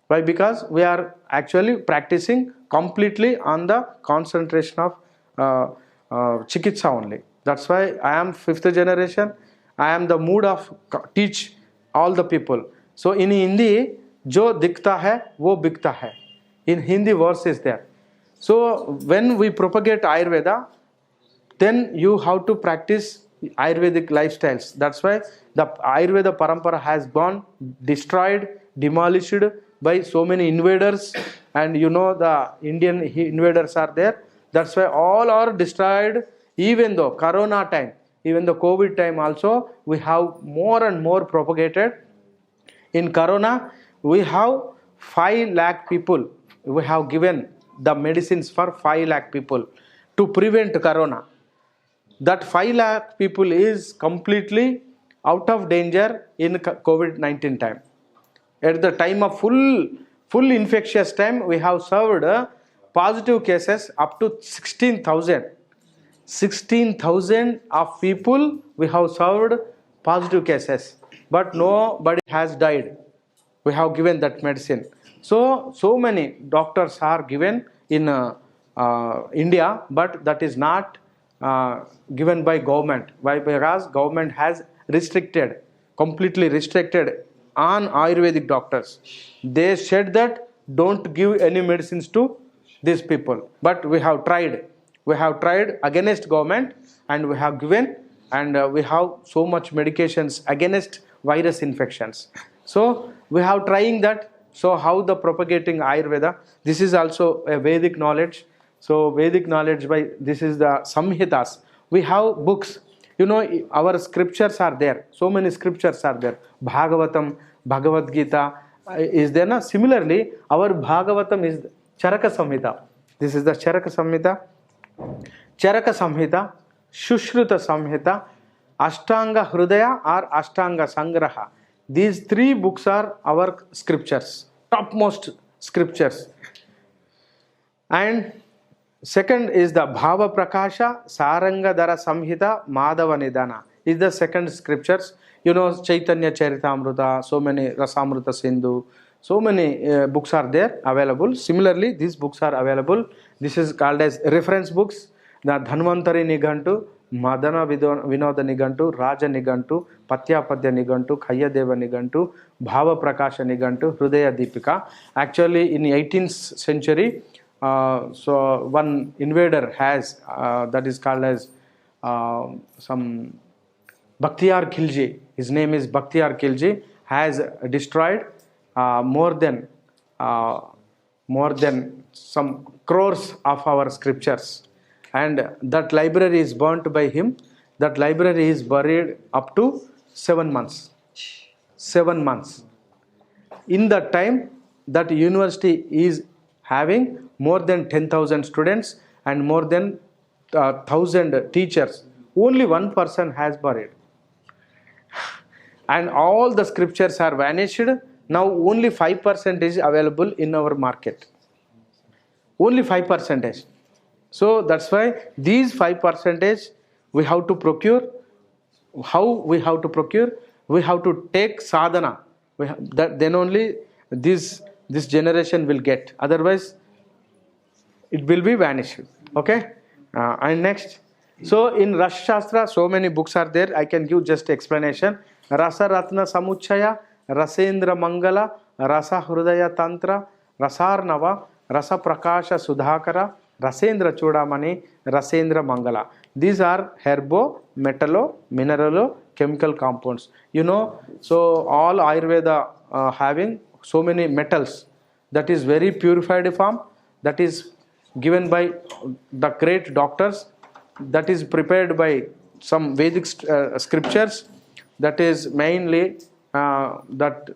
Why? Because we are actually practicing completely on the concentration of chikitsa only. That's why I am 5th generation. I am the mood of teach all the people. So in Hindi, jo dikhta hai, wo bikta hai. In Hindi verse is there. So when we propagate Ayurveda, then you have to practice Ayurvedic lifestyles. That's why the Ayurveda Parampara has been destroyed, demolished by so many invaders, and you know the Indian invaders are there. That's why all are destroyed. Even though Corona time, even the COVID time also, we have more and more propagated. In Corona, we have 5 lakh people. We have given the medicines for 5 lakh people to prevent Corona. That 5 lakh people is completely out of danger in COVID-19 time. At the time of full infectious time, we have served positive cases up to 16,000. 16,000 of people we have served positive cases, but nobody has died. We have given that medicine. So many doctors are given in India, but that is not given by government. Why? Because government has completely restricted on Ayurvedic doctors. They said that don't give any medicines to these people. But we have tried. We have tried against government, and we have given, and we have so much medications against virus infections. So we have trying that. So how the propagating Ayurveda? This is also a Vedic knowledge. So Vedic knowledge this is the Samhitas. We have books. Our scriptures are there. So many scriptures are there. Bhagavatam, Bhagavad Gita is there. Na? Similarly, our Bhagavatam is Charaka Samhita. This is the Charaka Samhita. Charaka Samhita, Shushruta Samhita, Ashtanga Hrudaya or Ashtanga Sangraha. These three books are our scriptures, topmost scriptures. And second is the Bhava Prakasha Sarangadara Samhita Madhava Nidana. Is the second scriptures. Chaitanya Charitamrita, so many Rasamrita Sindhu, so many books are there available. Similarly, these books are available. This is called as reference books. The Dhanvantari Nigantu, Madana Vinoda Nigantu, Raja Nigantu, Patyapadya Nigantu, Khayadeva Nigantu, Bhava Prakasha Nigantu, Hrudaya Deepika. Actually, in the 18th century, so one invader has, that is called as some Bhaktiar Khilji. His name is Bhaktiar Khilji, has destroyed more than some crores of our scriptures. And that library is burnt by him. That library is buried up to 7 months. 7 months. In that time, that university is having more than 10,000 students and more than 1,000 teachers. Only one person has buried. And all the scriptures are vanished. Now only 5% is available in our market. Only 5%. So that's why these 5% we have to procure. How we have to procure? We have to take sadhana. Then only this generation will get. Otherwise, it will be vanished. Okay? And next. So in Rasa Shastra, so many books are there. I can give just explanation. Rasa Ratna Samuchaya, Rasendra Mangala, Rasa Hrudaya Tantra, Rasarnava, Rasa Prakasha Sudhakara, Rasendra Chudamani, Rasendra Mangala. These are herbo, metallo, mineralo, chemical compounds. So all Ayurveda having so many metals. That is very purified form. That is given by the great doctors. That is prepared by some Vedic scriptures. That is mainly that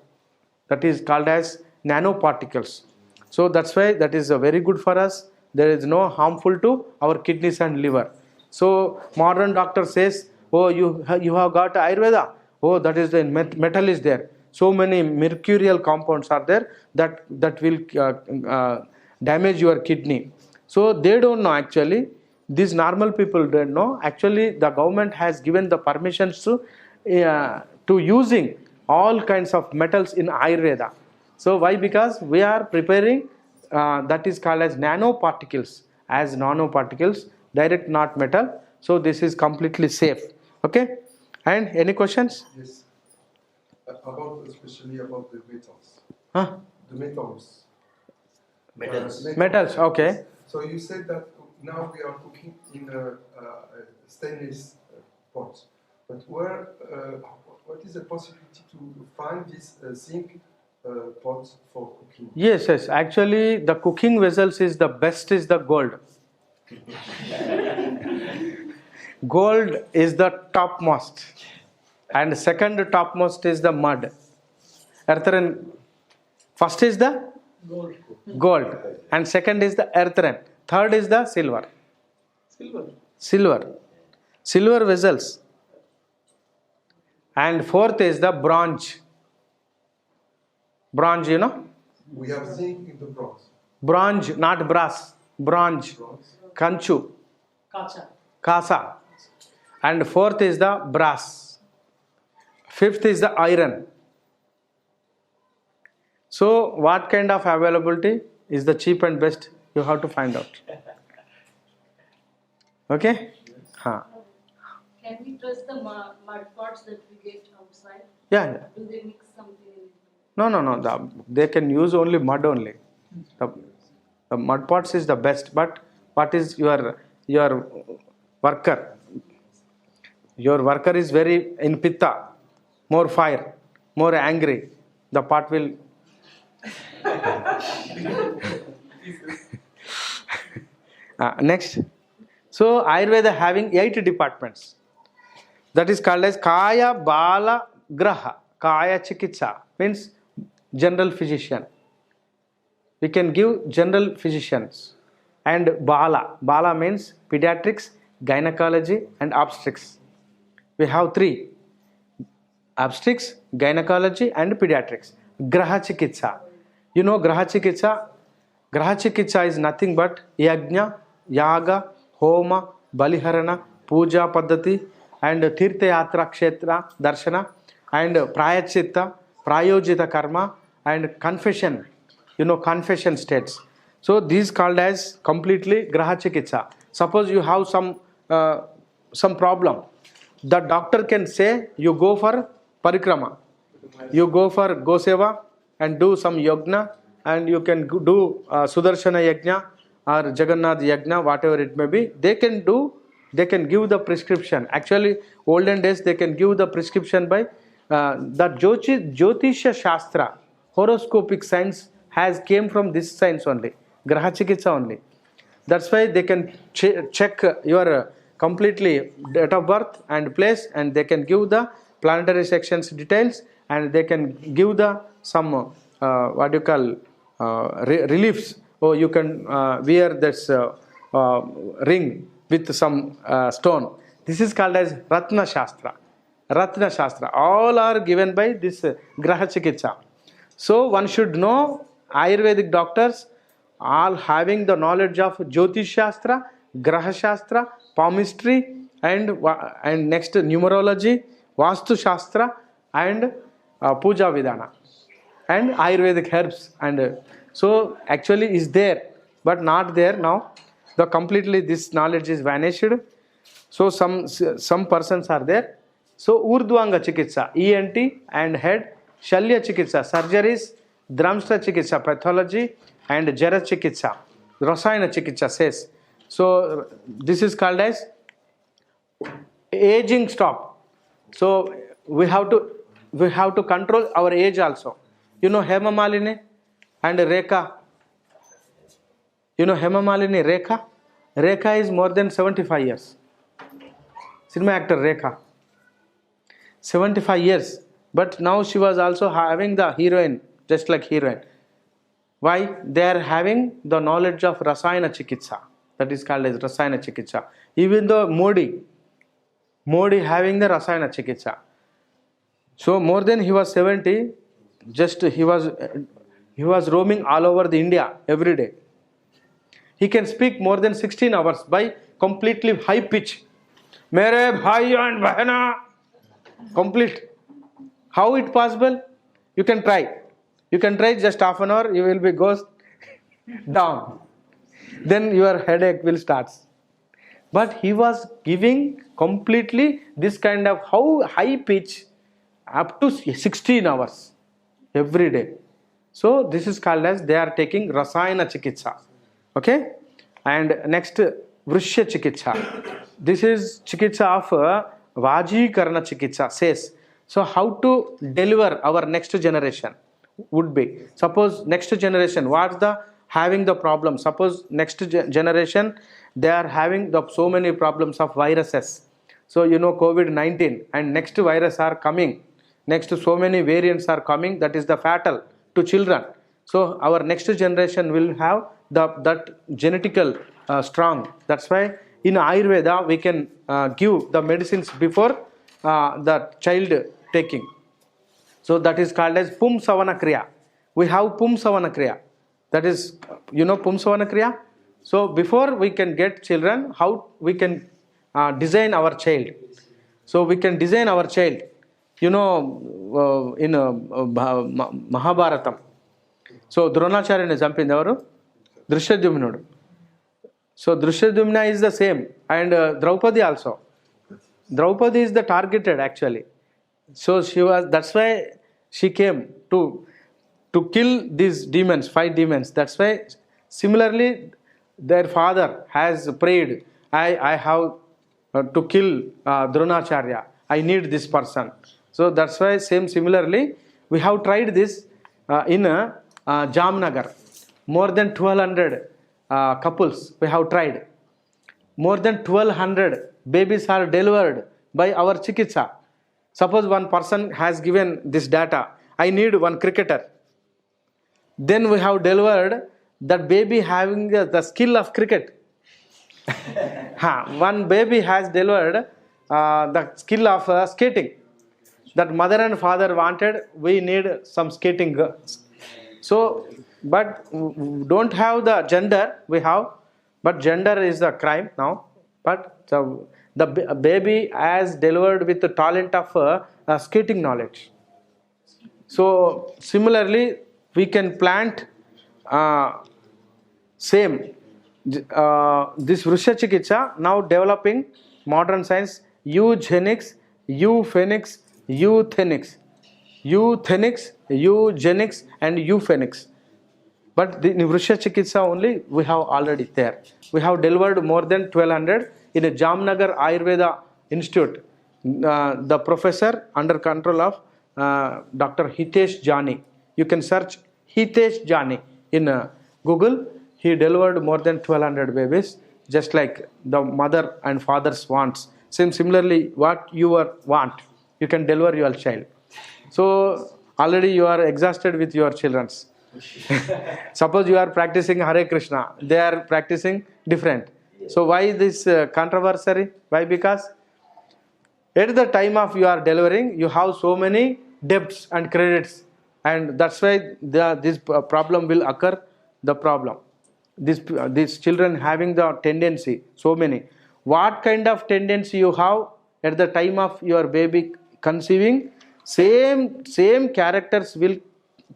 is called as nanoparticles. So that's why that is very good for us. There is no harmful to our kidneys and liver. So modern doctor says, oh, you have got Ayurveda. Oh, that is the metal is there. So many mercurial compounds are there that will damage your kidney. So they don't know actually. These normal people don't know. Actually, the government has given the permissions to using all kinds of metals in Ayurveda. So why? Because we are preparing that is called as nanoparticles, direct, not metal. So this is completely safe. Okay? And any questions? Yes. Especially about the metals. Huh? The metals. Metals, okay. So you said that now we are cooking in a stainless pot. But what is the possibility to find this zinc pot for cooking? Yes. Actually, the cooking vessels is the best is the gold. Gold is the topmost. And second topmost is the mud. Earthen. First is the gold. And second is the earthen. Third is the silver. Silver vessels. And fourth is the bronze. Bronze, We have zinc in the bronze. Bronze, not brass. Bronze. Kanchu. Kasa. And fourth is the brass. Fifth is the iron. So what kind of availability is the cheap and best? You have to find out. Okay? Huh. Can we trust the mud pots that we get outside? Yeah, yeah. Do they mix something in it? No. They can use only mud only. The mud pots is the best. But what is your worker? Your worker is very in pitta, more fire, more angry. The pot will. Next. So Ayurveda having 8 departments. That is called as Kaya Bala Graha. Kaya Chikitsa means general physician. We can give general physicians. And Bala. Bala means pediatrics, gynecology and obstetrics. We have 3. Obstetrics, gynecology and pediatrics. Graha Chikitsa. You know Graha Chikitsa? Graha Chikitsa is nothing but Yajna, Yaga, Homa, Baliharana, Puja Paddhati and Tirtha Yatra Kshetra Darshana and Prayachitta, Prayojita Karma and confession. You know confession states. So these called as completely Graha Chikitsa. Suppose you have some problem. The doctor can say you go for parikrama. You go for Goseva and do some yajna and you can do Sudarshana yajna or Jagannath yajna, whatever it may be. They can give the prescription. Actually, olden days they can give the prescription by the Jyotisha Shastra, horoscopic science has came from this science only, Graha Chikitsa only. That's why they can check your completely date of birth and place, and they can give the planetary sections details, and they can give the some reliefs. Oh, you can wear this ring with some stone. This is called as Ratna Shastra. Ratna Shastra. All are given by this Graha Chikitsa. So one should know Ayurvedic doctors all having the knowledge of Jyotish Shastra, Graha Shastra, palmistry and next numerology, Vastu Shastra and Puja Vidana and Ayurvedic herbs. And so actually is there but not there now. The completely this knowledge is vanished. So some persons are there. So Urdhvanga Chikitsa, ENT and head, Shalya Chikitsa, surgeries, Dramstra Chikitsa, pathology and Jara Chikitsa, Rasayana Chikitsa says. So this is called as aging stop. So we have to control our age also. You know Hema Malini and Rekha. You know Hema Malini, Rekha? Rekha is more than 75 years. Cinema actor Rekha. 75 years. But now she was also having the heroine, just like heroine. Why? They are having the knowledge of Rasayana Chikitsa. That is called as Rasayana Chikitsa. Even though Modi having the Rasayana Chikitsa. So more than he was 70, just he was roaming all over the India every day. He can speak more than 16 hours by completely high pitch. Mere bhai and bahna. Complete. How it possible? You can try. You can try just half an hour, you will be goes down. Then your headache will start. But he was giving completely this kind of high pitch up to 16 hours every day. So this is called as they are taking Rasayana Chikitsa. Okay? And next, Vrishya Chikitsa. This is Chikitsa of Vajikarana Chikitsa says. So how to deliver our next generation would be. Suppose next generation, what's the having the problem? Suppose next generation, they are having so many problems of viruses. So you know COVID-19 and next virus are coming. Next so many variants are coming, that is the fatal to children. So our next generation will have that genetical strong. That's why in Ayurveda we can give the medicines before the child taking. So that is called as Pum Savana Kriya. We have Pum Savana Kriya. That is, you know Pum Savana Kriya? So before we can get children, how we can design our child. So we can design our child. You know, in Mahabharatam. So Dronacharya is jumping there. Drishyadyumna. So Drishyadyumna is the same And Draupadi also. Draupadi is the targeted actually. So that's why she came to kill these demons, 5 demons. That's why similarly their father has prayed, I have to kill Dronacharya. I need this person. So that's why similarly we have tried this in Jamnagar. More than 1200 couples we have tried. More than 1200 babies are delivered by our chikitsa. Suppose one person has given this data, I need one cricketer. Then we have delivered that baby having the skill of cricket. One baby has delivered the skill of skating. That mother and father wanted, we need some skating girls. So, but don't have the gender, we have, but gender is a crime now. But the baby has delivered with the talent of skating knowledge. So, similarly, we can plant same. This Vrishya Chikitsa now developing modern science, eugenics, euphenics, euthenics, eugenics and euphenics. But in Vrishya Chikitsa only we have already there. We have delivered more than 1200 in a Jamnagar Ayurveda Institute. The professor under control of Dr. Hitesh Jani. You can search Hitesh Jani in Google. He delivered more than 1200 babies, just like the mother and father's wants. Similarly, what you want, you can deliver your child. So already you are exhausted with your children. Suppose you are practicing Hare Krishna, they are practicing different. So why this controversy? Why? Because at the time of you are delivering, you have so many debts and credits, and that's why this problem will occur. The problem, these children having the tendency, so many. What kind of tendency you have at the time of your baby conceiving? Same characters will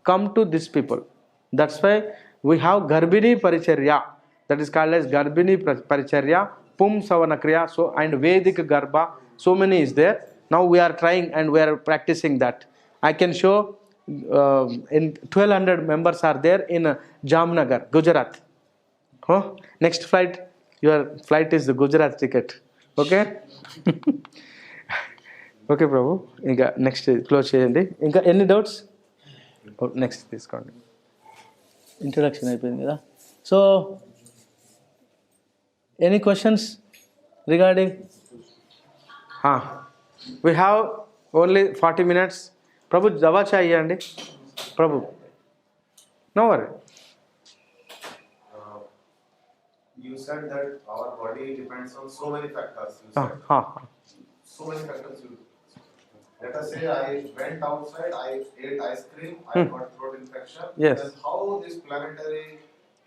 come to these people. That's why we have Garbhini Paricharya. That is called as Garbhini Paricharya, Pum Savanakriya, so and Vedic Garbha. So many is there. Now we are trying and we are practicing that. I can show in 1200 members are there in Jamnagar, Gujarat. Oh, next flight, your flight is the Gujarat ticket. Okay? Okay, Prabhu. Inga next close cheyandi. Inga any doubts? Oh, next తీసుకోండి. Introduction అయిపోయింది కదా. So, any questions regarding? We have only 40 minutes. Prabhu, dava chahiye andi. Prabhu. No worry. You said that our body depends on so many factors. You said. So many factors. Let us say I went outside, I ate ice cream, I got throat infection. Yes. Then how this planetary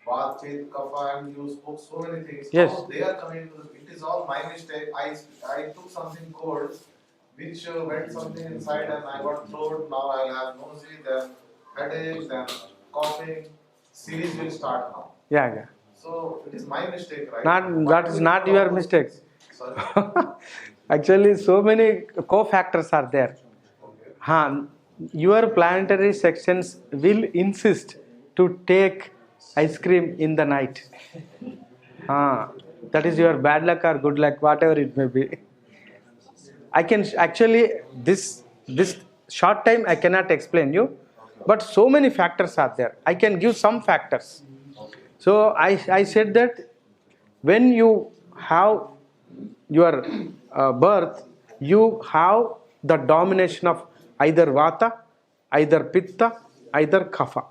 bath, Pit, Kapha, and you spoke so many things. Yes. How they are coming to it is all my mistake. I took something cold, which went something inside, and I got throat. Now I'll have nausea, then headache, then coughing. Series will start now. Yeah. So it is my mistake, right? That is not your mistake. Sorry. Actually, so many cofactors are there. Okay. Your planetary sections will insist to take ice cream in the night. That is your bad luck or good luck, whatever it may be. I can actually this short time I cannot explain you, but so many factors are there. I can give some factors. So I said that when you have your birth, you have the domination of either Vata, either Pitta, either Kapha.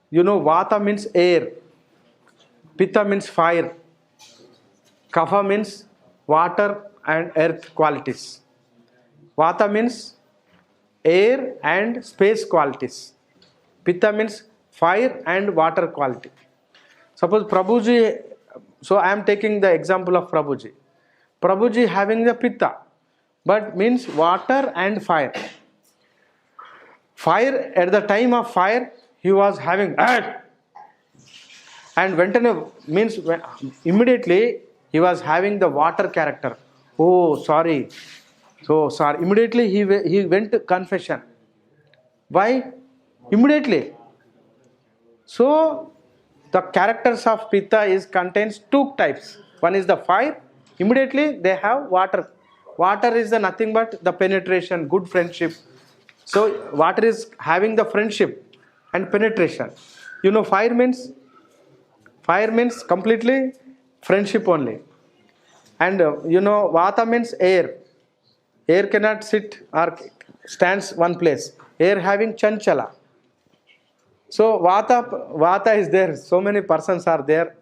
You know, Vata means air, Pitta means fire, Kapha means water and earth qualities. Vata means air and space qualities. Pitta means fire and water quality. Suppose Prabhuji, so I am taking the example of Prabhuji. Prabhuji having the Pitta, but means water and fire. Fire, at the time of fire, he was having and ventane means immediately He was having the water character. Oh, sorry. So sorry. Immediately he went to confession. Why? Immediately. So the characters of Pitta is contains two types. One is the fire. Immediately they have water. Water is the nothing but the penetration, good friendship. So water is having the friendship and penetration. You know, fire means completely friendship only. And you know, Vata means air. Air cannot sit or stands one place. Air having chanchala. So Vata is there. So many persons are there.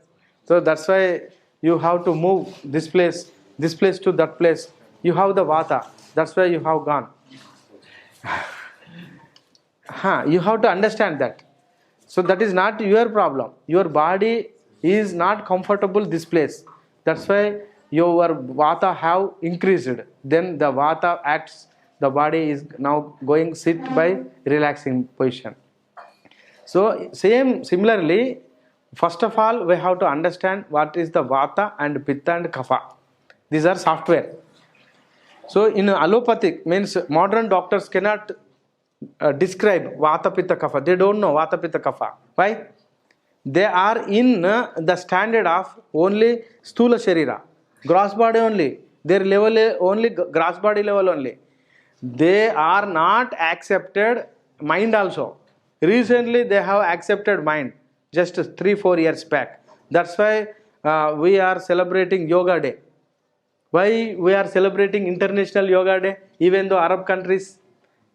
So that's why you have to move this place to that place. You have the Vata. That's why you have gone. You have to understand that. So that is not your problem. Your body is not comfortable this place. That's why your Vata have increased. Then the Vata acts. The body is now going sit by relaxing position. So similarly, first of all, we have to understand what is the Vata and Pitta and Kapha. These are software. So in allopathic means modern doctors cannot describe Vata, Pitta, Kapha. They don't know Vata, Pitta, Kapha. Why? They are in the standard of only Stula Sharira, gross body only. Their level only gross body level only. They are not accepted mind also. Recently they have accepted mind just 3-4 years back. That's why we are celebrating Yoga Day. Why we are celebrating International Yoga Day? Even though Arab countries,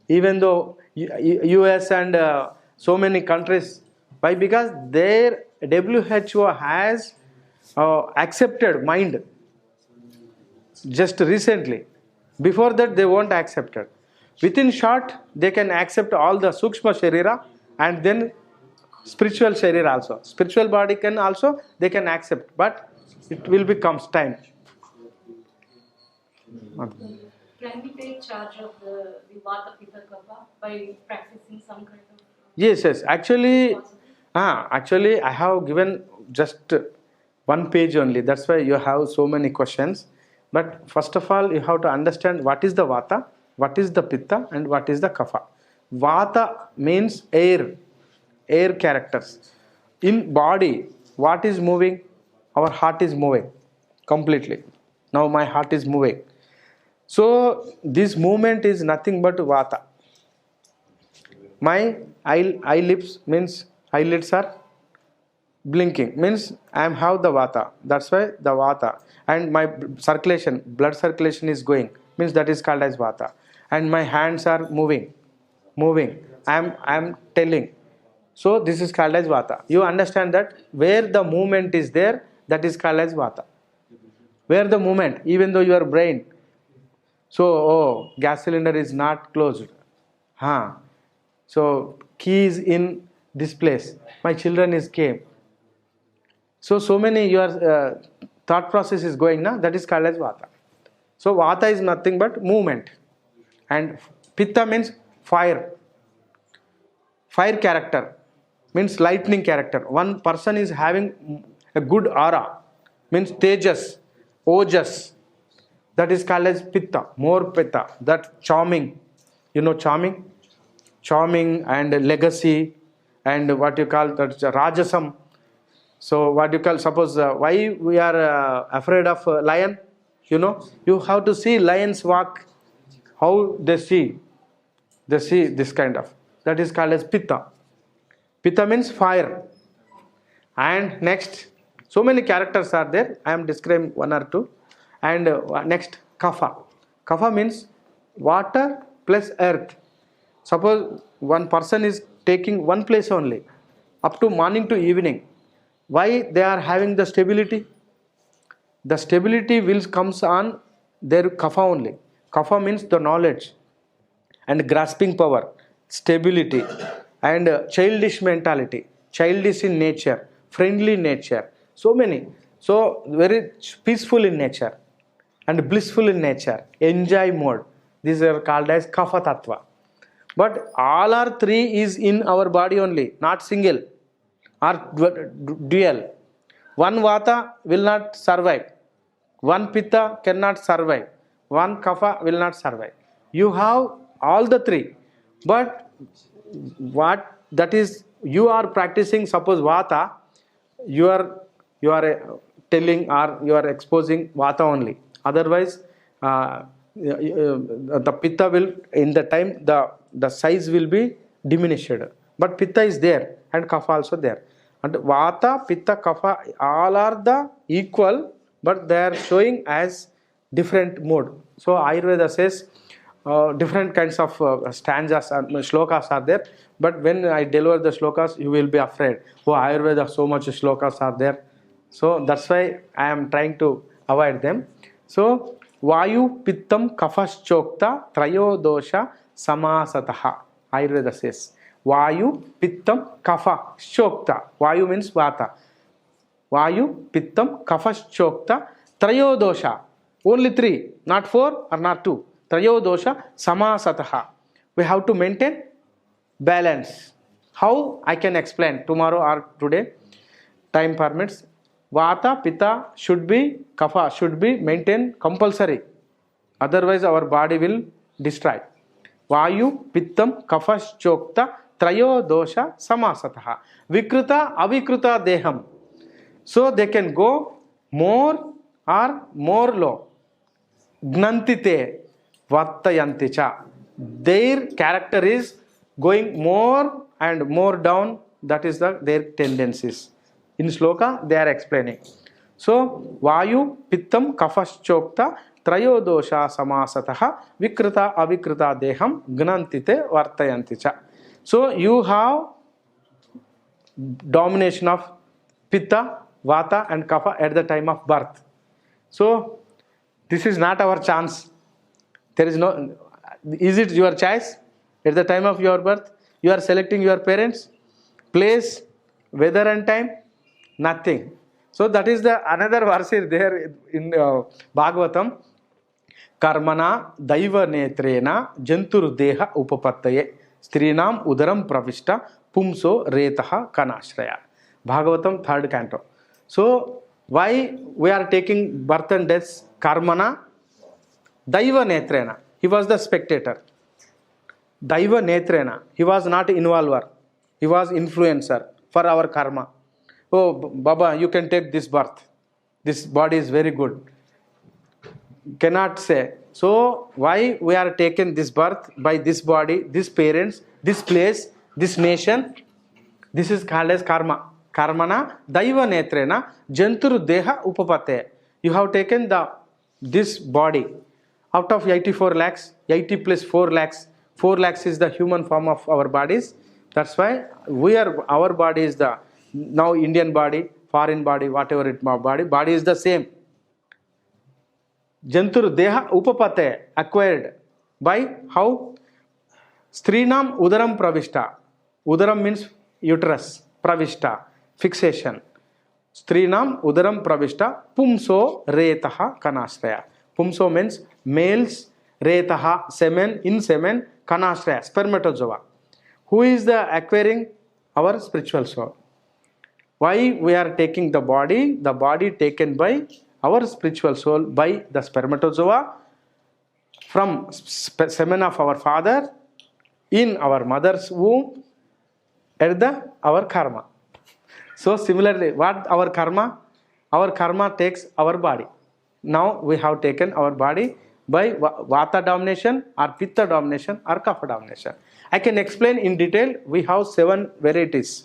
even though US and so many countries. Why? Because their WHO has accepted mind just recently. Before that they won't accept it. Within short, they can accept all the Sukshma Sharira and then spiritual Sharira also. Spiritual body can also, they can accept, but it will become time. Can we take charge of the Vata Pitta Kapha by practicing some kind of... Yes. Actually, I have given just one page only. That's why you have so many questions. But first of all, you have to understand what is the Vata, what is the Pitta, and what is the Kapha. Vata means air characters. In body, what is moving? Our heart is moving completely. Now my heart is moving. So this movement is nothing but Vata. My eyelids means eyelids are blinking, means I have the Vata. That's why the Vata. And my blood circulation is going, means that is called as Vata. And my hands are moving. I am telling. So this is called as Vata. You understand that where the movement is there, that is called as Vata. Where the movement, even though your brain, so gas cylinder is not closed. So key is in this place. My children is came. So many your thought process is going now. That is called as Vata. So Vata is nothing but movement, and Pitta means fire. Fire character means lightning character. One person is having a good aura, means Tejas, Ojas. That is called as Pitta, more Pitta. That charming, charming and legacy, and what you call that Rajasam. So what you call, suppose why we are afraid of lion? You have to see lions walk, how they see this kind of. That is called as Pitta. Pitta means fire. And next, so many characters are there. I am describing one or two. And next, Kapha. Kapha means water plus earth. Suppose one person is taking one place only, up to morning to evening. Why they are having the stability? The stability will comes on their Kapha only. Kapha means the knowledge and grasping power, stability, and childish mentality, childish in nature, friendly nature. So many. So very peaceful in nature and blissful in nature, enjoy mode. These are called as Kapha Tattva. But all our three is in our body only, not single or dual. One Vata will not survive. One pitta cannot survive. One kapha will not survive. You have all the three. But what that is, you are practicing, suppose vata, you are telling or you are exposing vata only. Otherwise, the pitta will, in the time, the size will be diminished. But pitta is there and kapha also there. And vata, pitta, kapha, all are the equal, but they are showing as different mode. So Ayurveda says different kinds of stanzas and shlokas are there. But when I deliver the shlokas, you will be afraid. Oh, Ayurveda, so much shlokas are there. So that's why I am trying to avoid them. So Vayu Pittam Kafaschokta Trayodosha Samasataha. Ayurveda says Vayu Pittam Kapha Shokta. Vayu means Vata. Vayu Pittam Kafaschokta Trayodosha. Only three, not four or not two. Trayodosha Samasataha. We have to maintain balance. How I can explain tomorrow or today, time permits. Vata, Pitta should be, Kapha should be maintained compulsory. Otherwise our body will destroy. Vayu, Pittam, Kapha, Chokta, Trayo, Dosha, Samasataha. Vikruta, Avikruta, Deham. So they can go more or more low. Gnantite, Vattayanticha. Their character is going more and more down. That is their tendencies. In shloka they are explaining. So Vayu, Pittam, Kafaschokta, Trayodosha Samasataha, Vikrita, Avikrita Deham, Gnantite, Vartayanticha. So you have domination of Pitta, Vata and Kapha at the time of birth. So this is not our chance. There is no, is it your choice? At the time of your birth, you are selecting your parents, place, weather and time, nothing. So that is the another verse is there in Bhagavatam. Karmana daiva netrena jantur deha upapattaye strinam udaram pravishta pumso retaha kanashraya. Bhagavatam 3rd canto. So why we are taking birth and deaths? Karmana daiva netrena. He was the spectator. Daiva netrena. He was not involver. He was influencer for our karma. Oh, Baba, you can take this birth. This body is very good. Cannot say. So, why we are taken this birth by this body, this parents, this place, this nation? This is called as karma. Karmana daiva netrena jantur deha upapate. You have taken this body. Out of 84 lakhs, 80 plus 4 lakhs. 4 lakhs is the human form of our bodies. That's why our body is the now Indian body, foreign body, whatever it body is the same. Jantur deha upapate, acquired by how? Strinam udaram pravishta. Udaram means uterus, pravishta, fixation. Strinam udaram pravishta, pumso retaha kanashraya. Pumso means males, retaha, semen, in semen, kanashraya, spermatozoa. Who is the acquiring? Our spiritual soul. Why we are taking the body taken by our spiritual soul by the spermatozoa from semen of our father in our mother's womb at our karma. So similarly, what our karma? Our karma takes our body. Now we have taken our body by Vata domination or Pitta domination or Kapha domination. I can explain in detail. We have 7 varieties.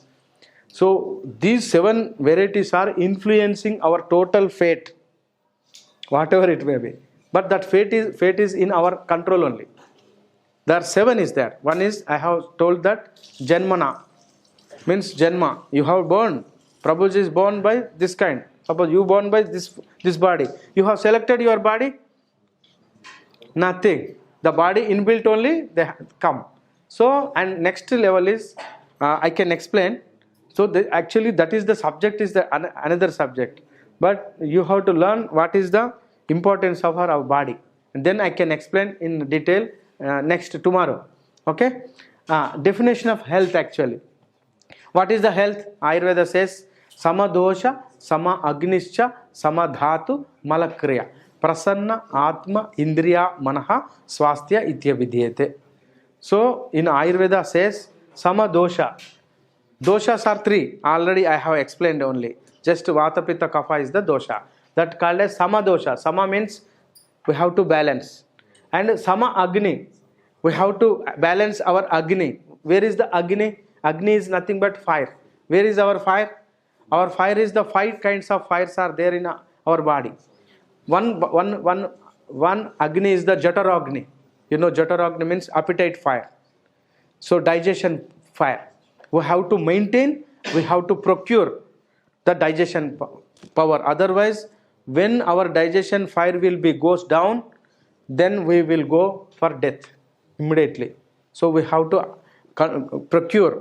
So these 7 varieties are influencing our total fate, whatever it may be. But that fate is in our control only. There are 7 is there. One is, I have told that Janmana means Janma. You have born. Prabhuji is born by this kind. Suppose you born by this body. You have selected your body? Nothing. The body inbuilt only, they come. So, and next level is, I can explain. So, actually that is the subject, is another subject. But you have to learn what is the importance of our body. And then I can explain in detail next tomorrow. Okay? Definition of health actually. What is the health? Ayurveda says, Samadosha sama agnischa, sama dhatu, malakriya. Prasanna atma indriya manaha swasthya ityavidhyate. So in Ayurveda says sama dosha. Doshas are three. Already I have explained only. Just vata pitta kapha is the dosha. That called as sama dosha. Sama means we have to balance. And sama agni. We have to balance our agni. Where is the agni? Agni is nothing but fire. Where is our fire? Our fire is the 5 kinds of fires are there in our body. One agni is the jataragni. You know jataragni means appetite fire. So digestion fire. We have to maintain, we have to procure the digestion power. Otherwise, when our digestion fire will be goes down, then we will go for death immediately. So we have to procure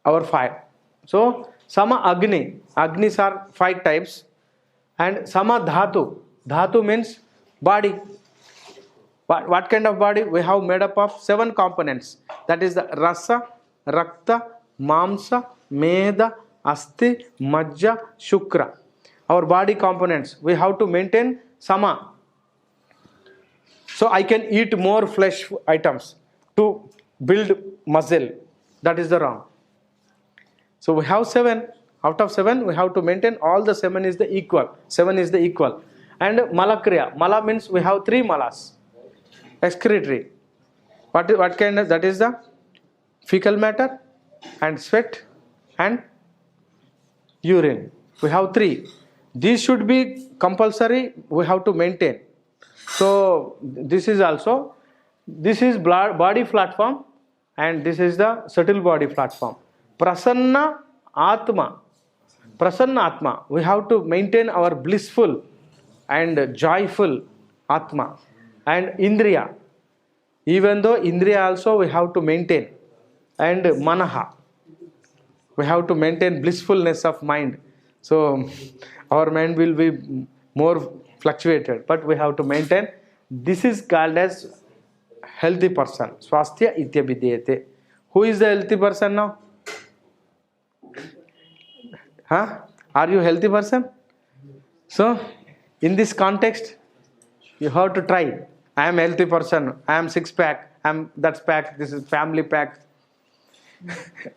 our fire. So sama agni. Agnis are 5 types. And sama dhatu. Dhatu means body. What kind of body? We have made up of 7 components. That is the rasa, rakta, mamsa, meda, asti, majja, shukra. Our body components. We have to maintain sama. So I can eat more flesh items to build muscle. That is the wrong. So we have 7. Out of 7, we have to maintain all the 7 is the equal. 7 is the equal. And malakriya. Mala means we have 3 malas. Excretory. What kind of, that is the fecal matter and sweat and urine. We have 3. These should be compulsory. We have to maintain. So this is also, this is body platform and this is the subtle body platform. Prasanna Atma. Prasanna Atma. We have to maintain our blissful and joyful Atma. And Indriya. Even though Indriya also we have to maintain. And Manaha. We have to maintain blissfulness of mind. So our mind will be more fluctuated. But we have to maintain. This is called as healthy person. Swasthya ityabhidyate. Who is the healthy person now? Huh? Are you a healthy person? So, in this context, you have to try. I am a healthy person. I am 6-pack. That's pack. This is family pack.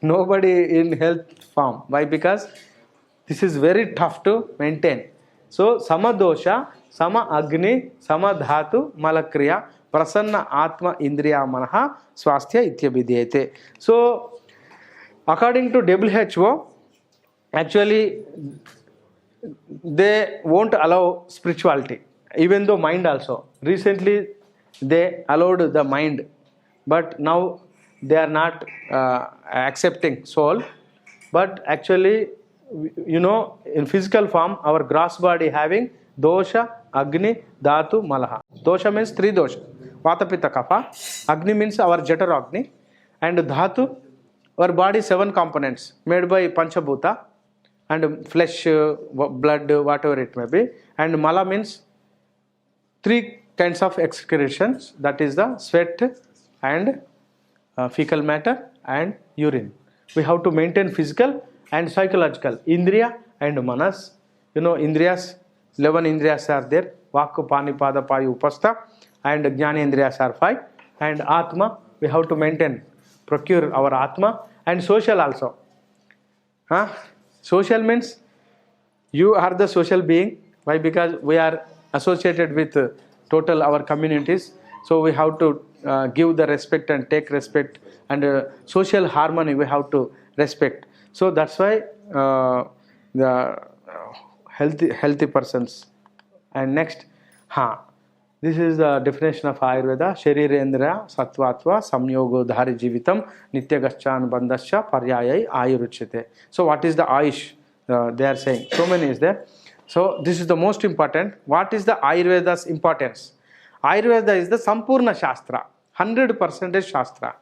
Nobody in health form. Why? Because this is very tough to maintain. So, sama dosha, sama agni, sama dhatu, malakriya, prasanna atma indriya manaha, swasthya ityabhidyate. So, according to WHO, actually, they won't allow spirituality, even though mind also. Recently, they allowed the mind, but now they are not accepting soul. But actually, you know, in physical form, our gross body having dosha, agni, dhatu, malaha. Dosha means 3 dosha. Vata, pitta, kapha. Agni means our jataragni. And dhatu, our body 7 components made by panchabhuta. And flesh, blood, whatever it may be. And mala means 3 kinds of excretions. That is the sweat and fecal matter and urine. We have to maintain physical and psychological. Indriya and manas. You know, indriyas, 11 indriyas are there. Vakku, pani, pada, payu, upastha. And jnana indriyas are 5. And atma, we have to maintain, procure our atma. And social also. Huh? Social means you are the social being. Why? Because we are associated with total our communities. So we have to give the respect and take respect. And social harmony we have to respect. So that's why the healthy persons. And next, this is the definition of Ayurveda. Sharirendra sattvatva samyogo dhari jivitam nityagascha bandascha paryayai ayuruchyate. So what is the Ayush? They are saying. So many is there. So this is the most important. What is the Ayurveda's importance? Ayurveda is the Sampurna Shastra. 100% Shastra.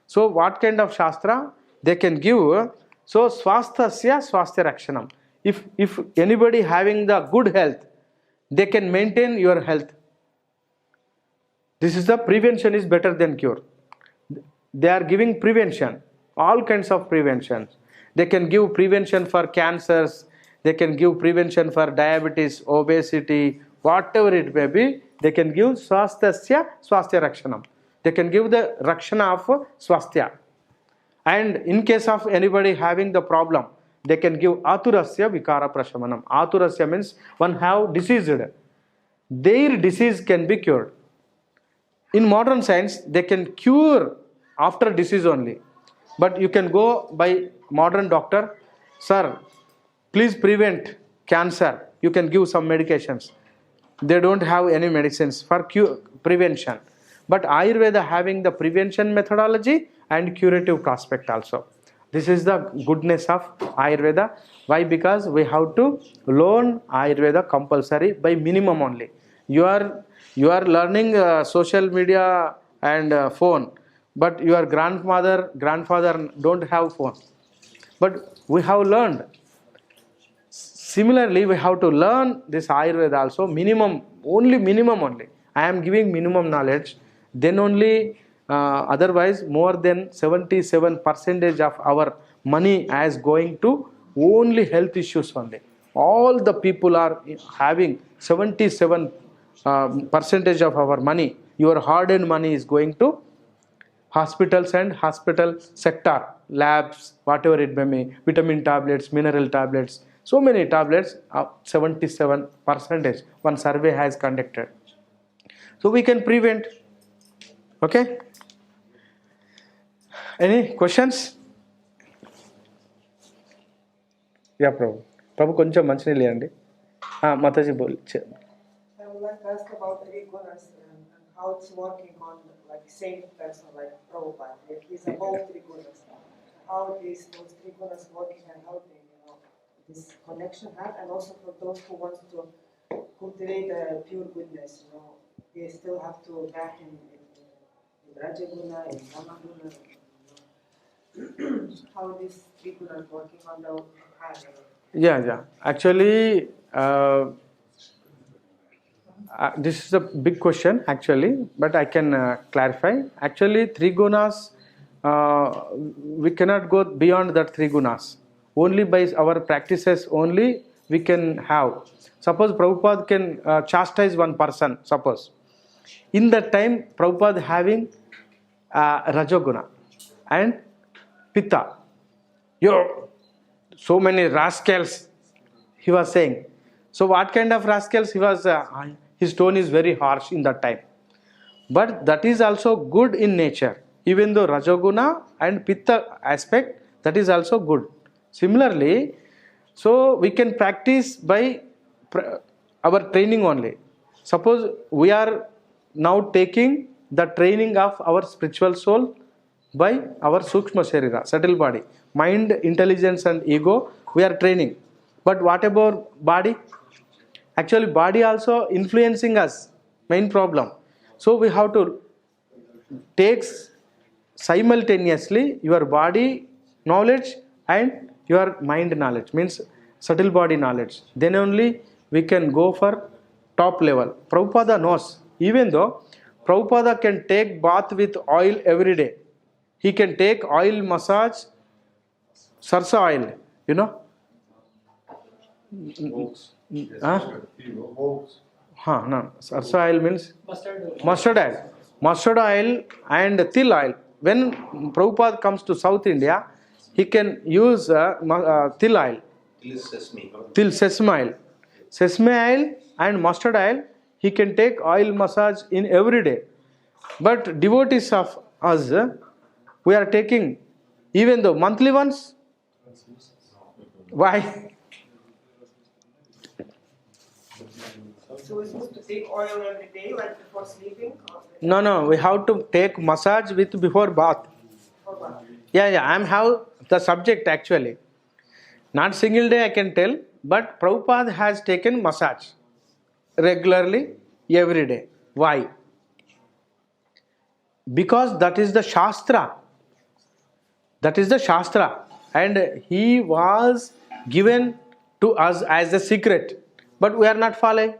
So what kind of Shastra? They can give. So swasthasya swasthya rakshanam. If anybody having the good health, they can maintain your health. This is the prevention is better than cure. They are giving prevention, all kinds of prevention. They can give prevention for cancers, they can give prevention for diabetes, obesity, whatever it may be, they can give swasthasya swasthya rakshanam. They can give the rakshana of swasthya. And in case of anybody having the problem, they can give aturasya vikara prashamanam. Aturasya means one have diseased. Their disease can be cured. In modern science, they can cure after disease only. But you can go by modern doctor, sir, please prevent cancer. You can give some medications. They don't have any medicines for prevention. But Ayurveda having the prevention methodology and curative prospect also. This is the goodness of Ayurveda. Why? Because we have to learn Ayurveda compulsory by minimum only. You are learning social media and phone, but your grandfather don't have phone. But we have learned. Similarly, we have to learn this Ayurveda also minimum only. I am giving minimum knowledge. Then only, otherwise more than 77% of our money is going to only health issues only. All the people are having 77% of our money. Your hard-earned money is going to hospitals and hospital sector, labs, whatever it may be, vitamin tablets, mineral tablets, so many tablets, 77%. One survey has conducted. So we can prevent. Okay? Any questions? Yeah, Prabhu. Prabhu, koncham manchini leandi. Mataji bol. I would like to ask about three gunas and how it's working on like same person like Prabhupada. Like he's above three gunas. How those three gunas working and how they, this connection have, and also for those who want to cultivate pure goodness, they still have to back in Rajaguna, in Dhamma Guna, how these three gunas working on the heart. Yeah. Actually, this is a big question actually, but I can clarify. Actually, three gunas, we cannot go beyond that three gunas. Only by our practices only we can have. Suppose Prabhupada can chastise one person, suppose. In that time, Prabhupada having Rajoguna and Pitta. So many rascals, he was saying. So what kind of rascals he was? His tone is very harsh in that time. But that is also good in nature. Even though Rajoguna and Pitta aspect, that is also good. Similarly, so we can practice by our training only. Suppose we are now taking the training of our spiritual soul by our Sukshma Sharira, subtle body. Mind, intelligence and ego, we are training. But what about body? Actually, body also influencing us, main problem. So we have to take simultaneously your body knowledge and your mind knowledge, means subtle body knowledge. Then only we can go for top level. Prabhupada knows, even though Prabhupada can take bath with oil every day. He can take oil massage, sarsa oil, No, sarsa oil means mustard oil. Mustard oil and til oil. When Prabhupada comes to South India, he can use til oil. Til sesame oil. Sesame oil and mustard oil, he can take oil massage in every day. But devotees of us, we are taking, even though monthly once. Why? So we're supposed to take oil every day, like before sleeping? No, we have to take massage with before bath. Yeah, I have the subject actually. Not single day I can tell, but Prabhupada has taken massage regularly every day. Why? Because that is the Shastra. That is the Shastra. And he was given to us as a secret. But we are not following.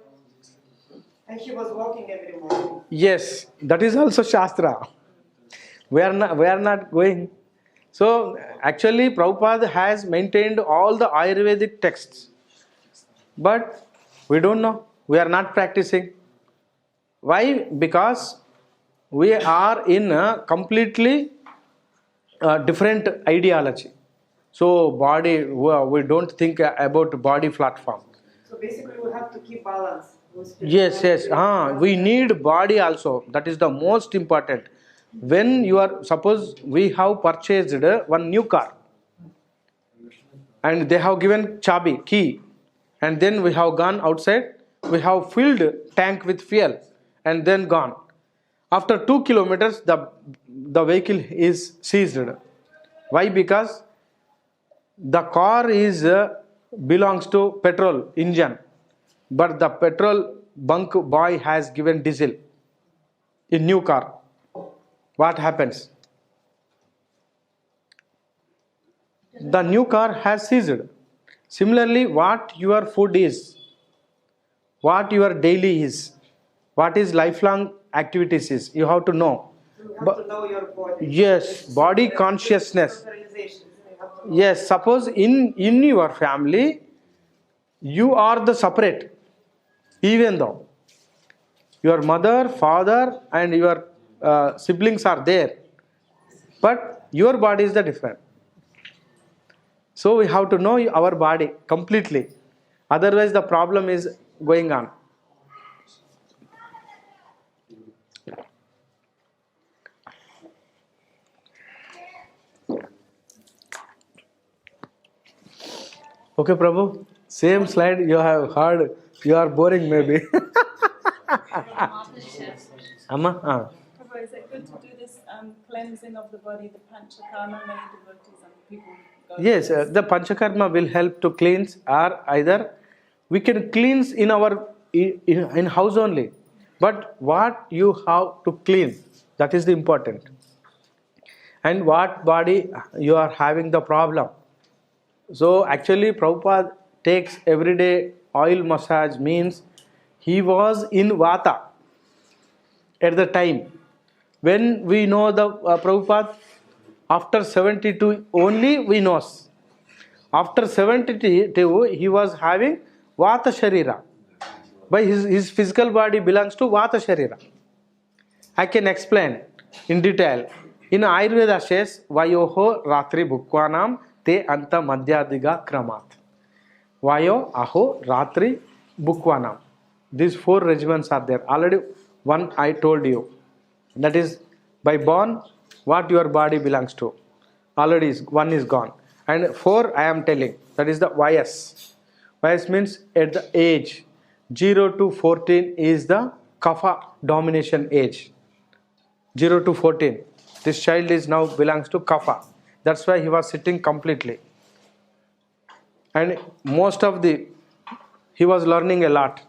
And he was walking every morning. Yes, that is also Shastra. We are not going. So actually Prabhupada has maintained all the Ayurvedic texts. But we don't know. We are not practicing. Why? Because we are in a completely different ideology. So body, we don't think about body platform. So basically, we have to keep balance. Yes, yes. We need body also. That is the most important. When you are, suppose we have purchased one new car, and they have given chabi, key, and then we have gone outside, we have filled tank with fuel, and then gone. After 2 kilometers, the vehicle is seized. Why? Because the car is belongs to petrol engine, but the petrol bunk boy has given diesel in new car. What happens? The new car has seized. Similarly, what your food is, what your daily is, what is lifelong activities is, you have to know. You have to know your body. Yes, body consciousness. Organization. You have to know. Yes, suppose in your family, you are the separate, even though your mother, father, and your siblings are there, but your body is the different. So we have to know our body completely. Otherwise, the problem is going on. Okay, Prabhu. Same slide you have heard. You are boring, maybe. Amma? Prabhu, is it good to do this cleansing of the body, the panchakarma? Many devotees and people go Yes, through this. the panchakarma will help to cleanse, or either we can cleanse in our in house only. But what you have to clean, that is the important. And what body you are having the problem. So actually Prabhupada takes everyday oil massage, means he was in Vata at the time. When we know the Prabhupada, after 72 only we know. After 72 he was having Vata Sharira. By his physical body belongs to Vata Sharira. I can explain in detail. In Ayurveda says, Vayoho Ratri Bhukvanam Te Anta Madhyadiga Kramat. Vayo, Aho, Ratri, Bhukvanam. These 4 regiments are there. Already one I told you. That is, by born, what your body belongs to. Already one is gone. And 4 I am telling. That is the Vayas. Vayas means at the age. 0 to 14 is the Kapha domination age. 0 to 14. This child is now belongs to Kapha. That's why he was sitting completely. And most of he was learning a lot.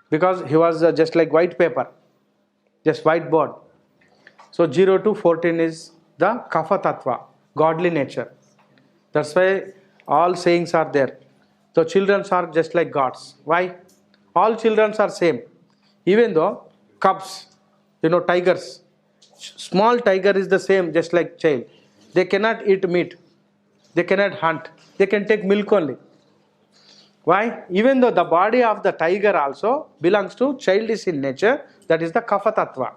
Because he was just like white paper. Just whiteboard. So 0 to 14 is the Kapha Tattva, godly nature. That's why all sayings are there. So children are just like gods. Why? All children are same. Even though cubs, tigers, small tiger is the same, just like child. They cannot eat meat. They cannot hunt. They can take milk only. Why? Even though the body of the tiger also belongs to childish in nature, that is the Kapha Tattva.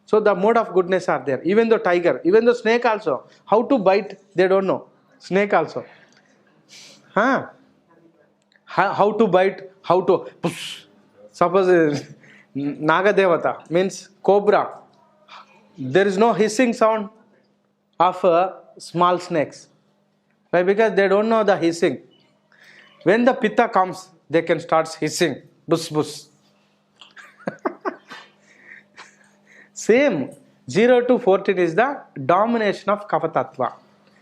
So the mode of goodness are there. Even though tiger, even though snake also, how to bite, they don't know. Snake also. How to bite, how to push. Suppose Naga Devata means cobra. There is no hissing sound of small snakes. Why? Because they don't know the hissing. When the pitta comes, they can start hissing. Bus bus. Same. 0 to 14 is the domination of Kapha Tattva.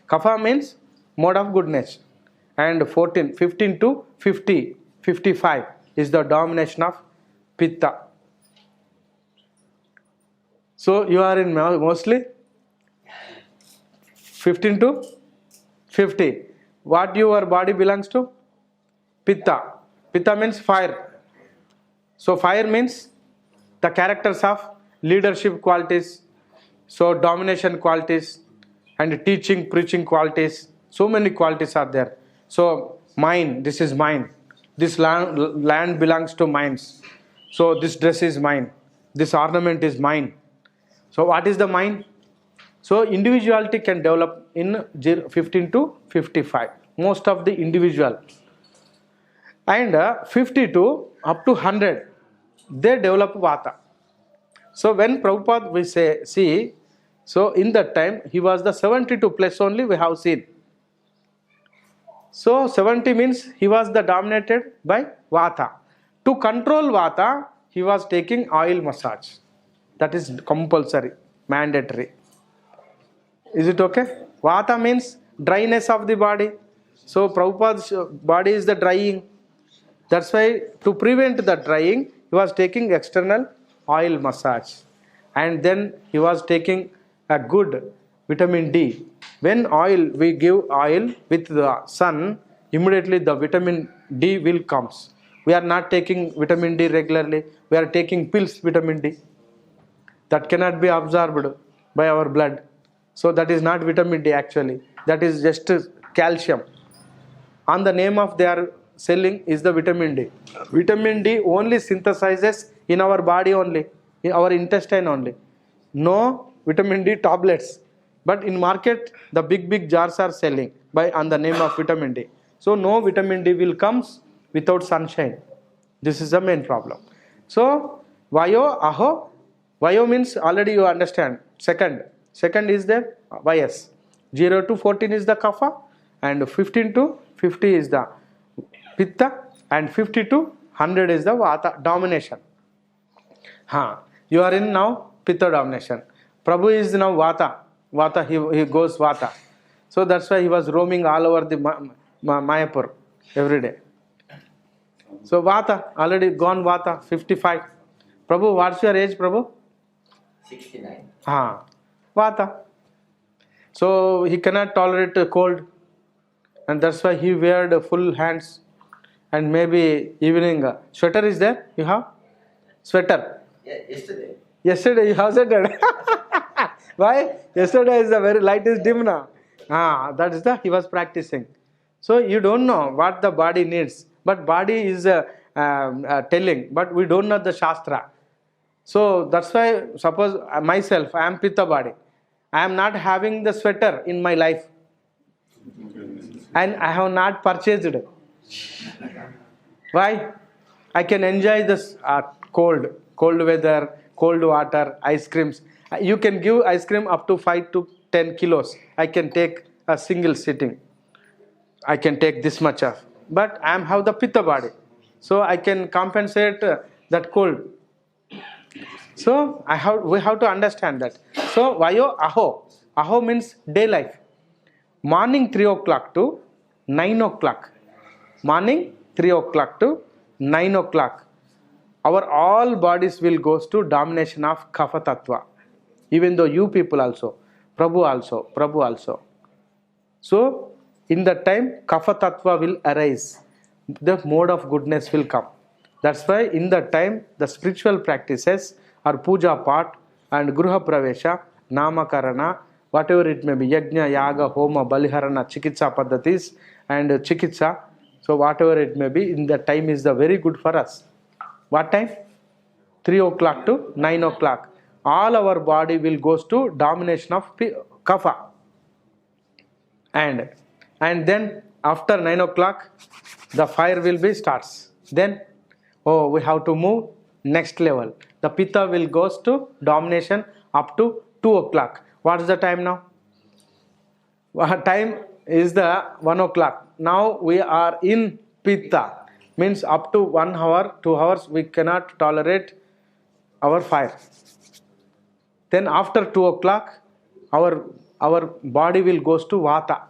Kapha means mode of goodness. And 15 to 50, 55 is the domination of Pitta. So you are in mostly 15 to 50. What your body belongs to? Pitta. Pitta means fire. So fire means the characters of leadership qualities, so domination qualities, and teaching, preaching qualities. So many qualities are there. So mine, this is mine. This land belongs to mine. So this dress is mine. This ornament is mine. So what is the mine? So individuality can develop in 15 to 55. Most of the individual. And 52 up to 100, they develop vata. So when Prabhupada we see, so in that time he was the 72 plus only we have seen. So 70 means he was the dominated by vata. To control vata, he was taking oil massage. That is compulsory, mandatory. Is it okay? Vata means dryness of the body. So Prabhupada's body is the drying. That's why to prevent the drying, he was taking external oil massage. And then he was taking a good vitamin D. When we give oil with the sun, immediately the vitamin D will comes. We are not taking vitamin D regularly. We are taking pills vitamin D. That cannot be absorbed by our blood. So that is not vitamin D actually. That is just calcium. On the name of their selling is the vitamin D. Vitamin D only synthesizes in our body only, in our intestine only. No vitamin D tablets. But in market, the big jars are selling on the name of vitamin D. So no vitamin D will comes without sunshine. This is the main problem. So Vayo, Aho. Vayo means already you understand. Second is the Vayas. 0 to 14 is the Kapha. And 15 to 50 is the Pitta. And 50 to 100 is the Vata, domination. You are in now Pitta domination. Prabhu is now Vata. Vata, he goes Vata. So that's why he was roaming all over the Mayapur every day. So Vata, already gone Vata, 55. Prabhu, what's your age, Prabhu? 69. Vata. So he cannot tolerate cold. And that's why he weared full hands. And maybe evening, sweater is there? You have? Sweater. Yeah, yesterday. Yesterday you have sweater. Why? Yesterday is the very light is dim now. That is he was practicing. So you don't know what the body needs. But body is telling. But we don't know the Shastra. So that's why, suppose myself, I am Pitta body. I am not having the sweater in my life. And I have not purchased it. Why? I can enjoy this cold weather, cold water, ice creams. You can give ice cream up to 5 to 10 kilos. I can take a single sitting. I can take this much of. But I have the Pitta body. So I can compensate that cold. So we have to understand that. So Vayo, Aho. Aho means day life. Morning 3 o'clock to 9 o'clock. Morning 3 o'clock to 9 o'clock. Our all bodies will go to domination of Kapha Tattva. Even though you people also, Prabhu also. So in that time, Kapha Tattva will arise. The mode of goodness will come. That's why in that time, the spiritual practices are puja part and gruha pravesha, namakarana, whatever it may be, yajna, yaga, homa, baliharana, chikitsa paddhatis and chikitsa. So whatever it may be, in that time is the very good for us. What time? 3 o'clock to 9 o'clock. All our body will go to domination of kapha. And then after 9 o'clock, the fire will be starts. Then, we have to move next level. The pitta will go to domination up to 2 o'clock. What is the time now? Time is the 1 o'clock. Now we are in pitta. Means up to 1 hour, 2 hours, we cannot tolerate our fire. Then after 2 o'clock, our body will go to vata.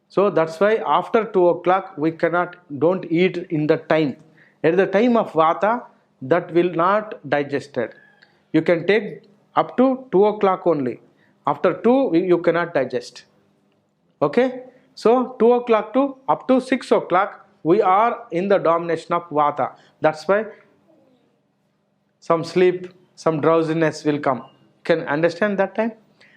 So that's why after 2 o'clock, we don't eat in the time. At the time of vata, that will not digested. You can take up to 2 o'clock only. After 2, you cannot digest. Okay? So 2 o'clock to up to 6 o'clock, we are in the domination of vata. That's why some sleep, some drowsiness will come. Can understand that time?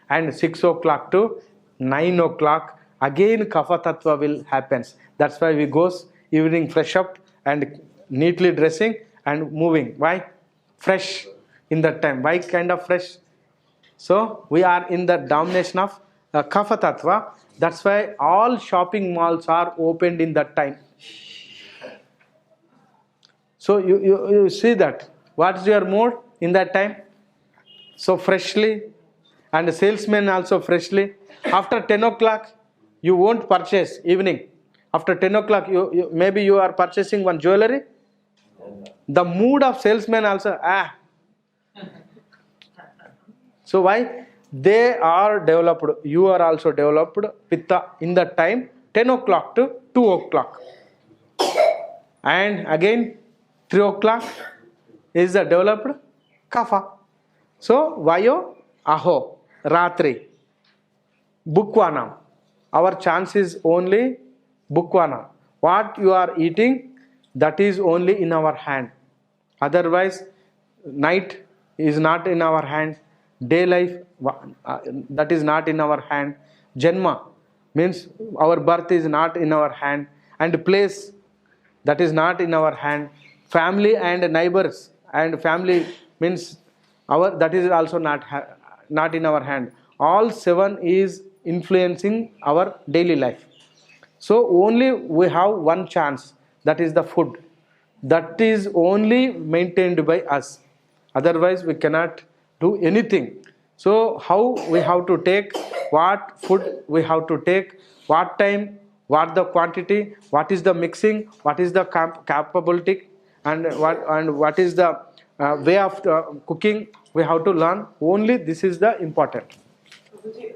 And 6 o'clock to 9 o'clock, again kapha tattva will happens. That's why we goes evening fresh up and neatly dressing and moving. Why? Fresh in that time. Why kind of fresh? So we are in the domination of Kapha Tattva. That's why all shopping malls are opened in that time. So you see that. What's your mood in that time? So freshly, and the salesman also freshly. After 10 o'clock, you won't purchase evening. After 10 o'clock, maybe you are purchasing one jewelry. The mood of salesman also, So why? They are developed. You are also developed in the time 10 o'clock to 2 o'clock. And again 3 o'clock is the developed Kapha. So Vayo, Aho, Ratri, Bukwana. Our chance is only Bukwana. What you are eating, that is only in our hand. Otherwise, night is not in our hand. Day life, that is not in our hand. Janma means our birth is not in our hand. And place, that is not in our hand. Family and neighbors, and family means that is also not in our hand. All 7 is influencing our daily life. So only we have one chance, that is the food. That is only maintained by us. Otherwise we cannot do anything. So how we have to take, what food we have to take, what time, what the quantity, what is the mixing, what is the capability, and what is the way of cooking, we have to learn. Only this is the important.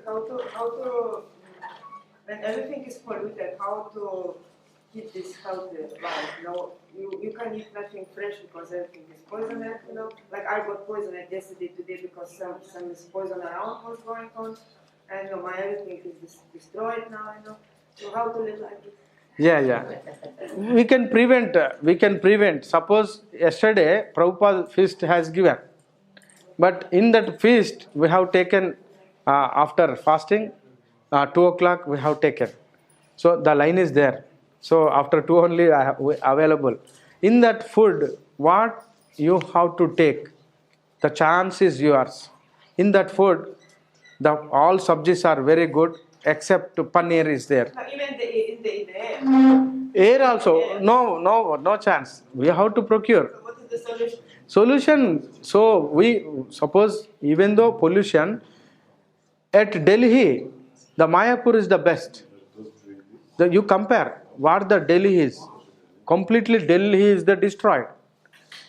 How to when everything is polluted, how to keep this healthy life? You can eat nothing fresh because everything is poisoned. Like I got poisoned yesterday, today because some poison around was going on, and my everything is destroyed now. So how to live like this? Yeah. We can prevent. Suppose yesterday Prabhupada feast has given, but in that feast we have taken after fasting 2 o'clock we have taken. So the line is there. So after 2 only available. In that food, what you have to take, the chance is yours. In that food, all subjects are very good except paneer is there. Even in the air. Air also, no chance. We have to procure. So what is the solution? Solution. So we suppose even though pollution, at Delhi, the Mayapur is the best. You compare what the Delhi is. Completely Delhi is the destroyed.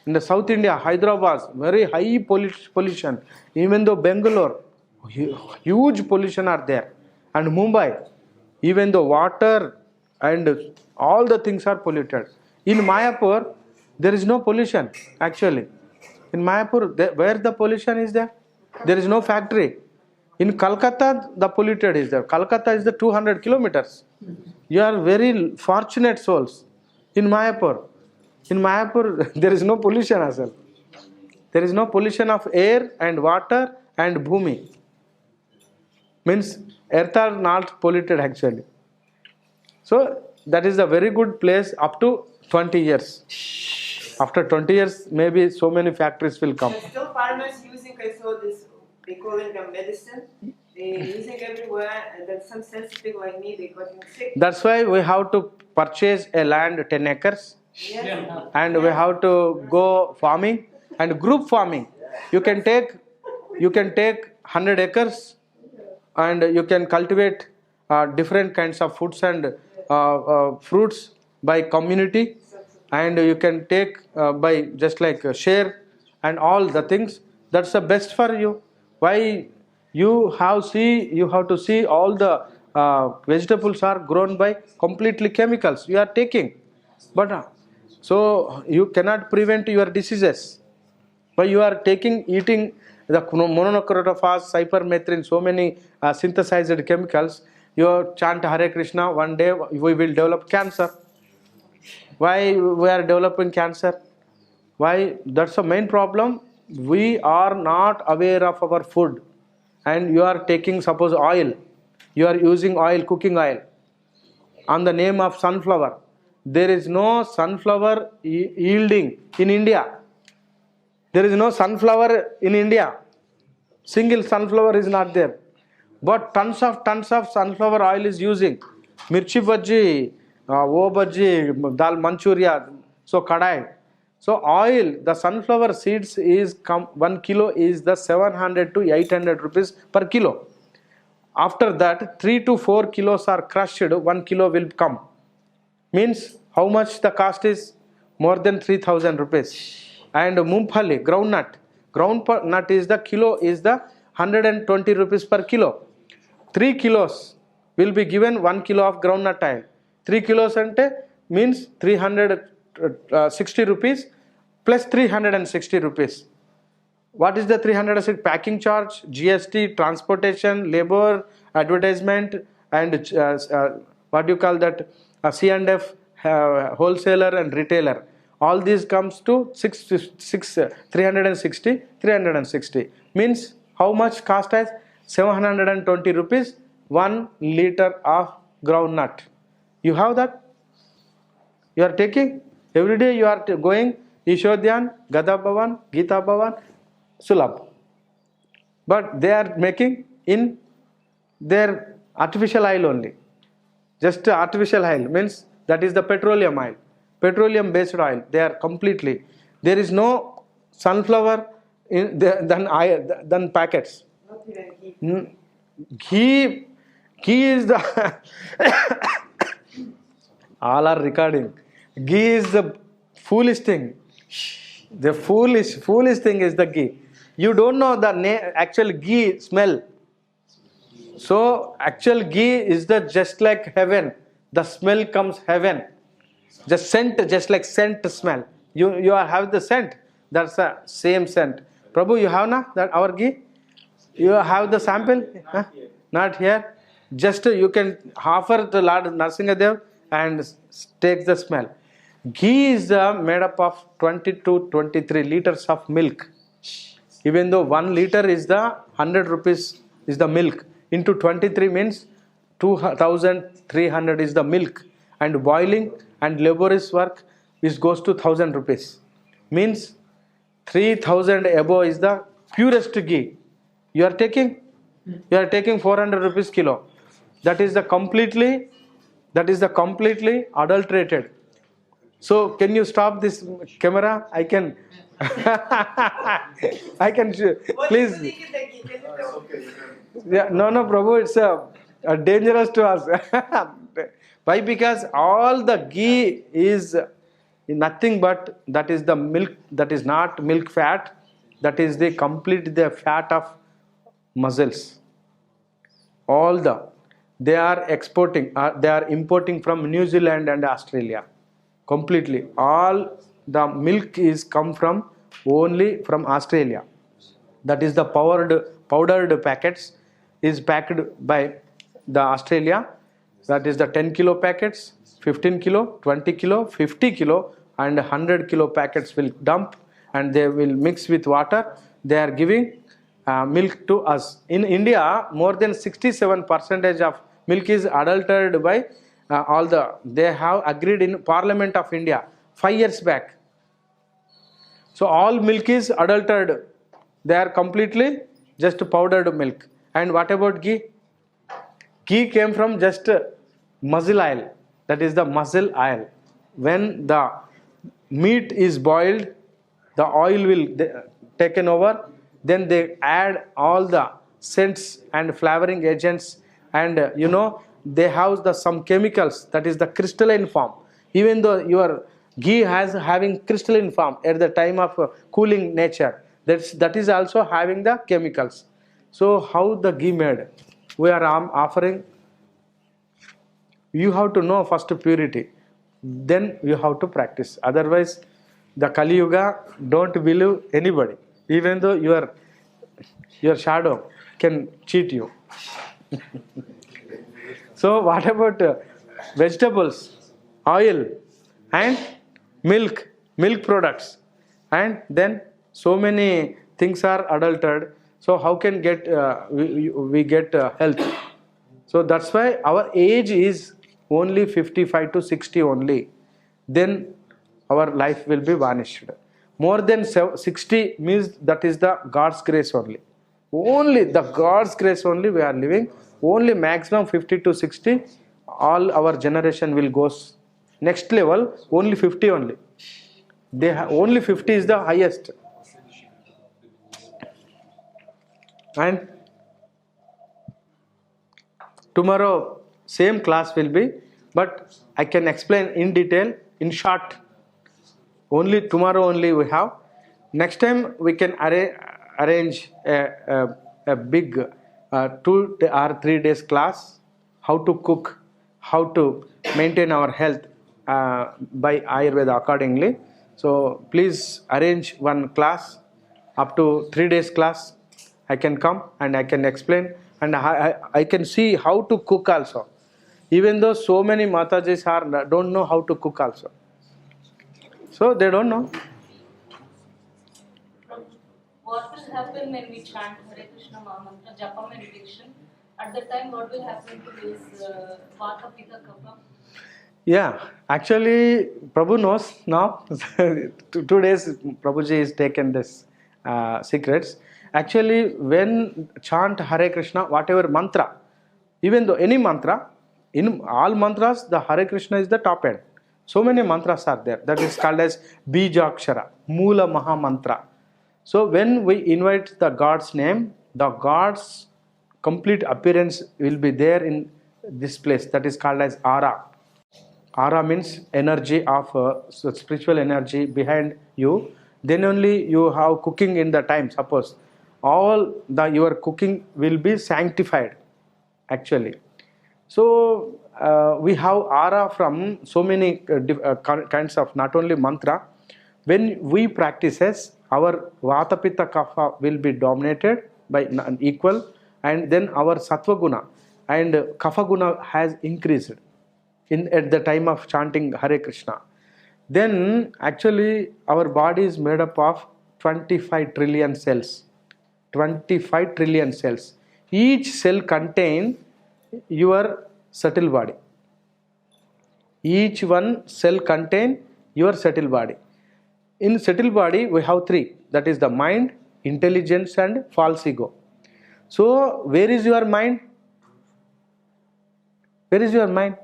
In the South India, Hyderabad, very high pollution. Even though Bangalore, huge pollution are there. And Mumbai, even though water and all the things are polluted. In Mayapur, there is no pollution actually. In Mayapur, where the pollution is there? There is no factory. In Calcutta, the polluted is there. Calcutta is the 200 kilometers. You are very fortunate souls. In Mayapur, there is no pollution as well. There is no pollution of air and water and bhumi. Means earth are not polluted actually. So that is a very good place up to 20 years. After 20 years, maybe so many factories will come. But still farmers using, I saw this, they call it a medicine. They're using everywhere, and then some sensitive like me, they got sick. That's why we have to purchase a land 10 acres. Yes. And we have to go farming and group farming. You can take 100 acres and you can cultivate different kinds of foods and fruits by community, and you can take by just like share and all the things. That's the best for you. Why? You have to see all the vegetables are grown by completely chemicals you are taking, but so you cannot prevent your diseases. But you are eating the monocrotophos, cypermethrin, so many synthesized chemicals. You chant Hare Krishna, one day we will develop cancer. Why we are developing cancer? Why? That's the main problem. We are not aware of our food. And you are taking, suppose oil, you are using oil, cooking oil, on the name of sunflower. there is no sunflower yielding in India. There is no sunflower in India. Single sunflower is not there. But tons of sunflower oil is using. Mirchi bhaji, o bhaji, dal manchuria, so kadai. So oil, the sunflower seeds is 1 kilo is the 700 to 800 rupees per kilo. After that, 3 to 4 kilos are crushed, 1 kilo will come. Means how much the cost is? More than 3,000 rupees. And mumphali, groundnut is the kilo is the 120 rupees per kilo. 3 kilos will be given 1 kilo of groundnut oil. 3 kilos ante means 360 rupees plus 360 rupees. What is the 360? Packing charge, GST, transportation, labor, advertisement, and what do you call that? C&F, wholesaler and retailer. All these comes to 360. Means how much cost as? 720 rupees, 1 liter of groundnut. You have that? You are taking? Every day you are going Ishodhyan, Gada Bhavan, Gita Bhavan, Sulabh. But they are making in their artificial oil only. Just artificial oil means that is the petroleum oil. Petroleum based oil. They are completely. There is no sunflower in than packets. Not even Ghee is the all are recording. Ghee is the foolish thing. The foolish thing is the ghee. You don't know the actual ghee smell. So actual ghee is the just like heaven. The smell comes heaven. Just scent, just like scent smell. You have the scent. That's the same scent. Prabhu, you have na that our ghee? You have the sample? Not here. Just you can offer the Lord Narsingadev and take the smell. Ghee is made up of 20 to 23 liters of milk. Even though 1 liter is the 100 rupees is the milk. Into 23 means 2,300 is the milk. And boiling and laborious work goes to 1,000 rupees. Means 3,000 above is the purest ghee. You are taking 400 rupees kilo. That is the completely adulterated. So can you stop this camera? I can please. Yeah, no, Prabhu, it's dangerous to us. Why? Because all the ghee is nothing but that is the milk. That is not milk fat. That is the fat of muscles. They are importing from New Zealand and Australia. Completely. All the milk is come from only from Australia. That is the powdered packets is packed by the Australia. That is the 10 kilo packets, 15 kilo, 20 kilo, 50 kilo and 100 kilo packets will dump and they will mix with water. They are giving milk to us. In India, more than 67% of milk is adulterated by they have agreed in Parliament of India 5 years back. So all milk is adulterated. They are completely just powdered milk. And what about ghee? Ghee came from just mussel oil. That is the mussel oil. When the meat is boiled, the oil will taken over. Then they add all the scents and flavoring agents, and they have some chemicals, that is the crystalline form. Even though your ghee having crystalline form at the time of cooling nature, that is also having the chemicals. So how the ghee made? We are offering. You have to know first purity, then you have to practice. Otherwise, the Kali Yuga, don't believe anybody. Even though your shadow can cheat you. So what about vegetables, oil and milk products, and then so many things are adulterated. So how can we get health? So that's why our age is only 55 to 60 only. then our life will be vanished. More than 60 means that is the God's grace only. Only the God's grace only we are living. Only maximum 50 to 60, all our generation will go next level, only 50 only. Only 50 is the highest. And tomorrow same class will be, but I can explain in detail, in short. Only tomorrow only we have. Next time we can arrange a big 2 or 3 days class, how to cook, how to maintain our health by Ayurveda accordingly. So please arrange one class, up to 3 days class. I can come and I can explain, and I can see how to cook also. Even though so many Matajis don't know how to cook also. So they don't know. What will happen when we chant Hare Krishna Mahamantra, Japa meditation? At that time, what will happen to this Vata Pitta Kapha? Yeah, actually, Prabhu knows now. 2 days, Prabhuji has taken this secrets. Actually, when chant Hare Krishna, whatever mantra, even though any mantra, in all mantras, the Hare Krishna is the top end. So many mantras are there. That is called as Bijakshara, Mula Maha Mantra. So when we invite the God's name, the God's complete appearance will be there in this place. That is called as aura. Aura means energy of spiritual energy behind you. Then only you have cooking in the time. Suppose all your cooking will be sanctified actually. So we have aura from so many kinds of, not only mantra. When we practices, our Vata Pitta Kapha will be dominated by equal, and then our Sattva Guna and Kapha Guna has increased at the time of chanting Hare Krishna. Then actually our body is made up of 25 trillion cells. 25 trillion cells. Each cell contains your subtle body. Each one cell contains your subtle body. In subtle body we have 3. That is the mind, intelligence and false ego. So where is your mind? Where is your mind?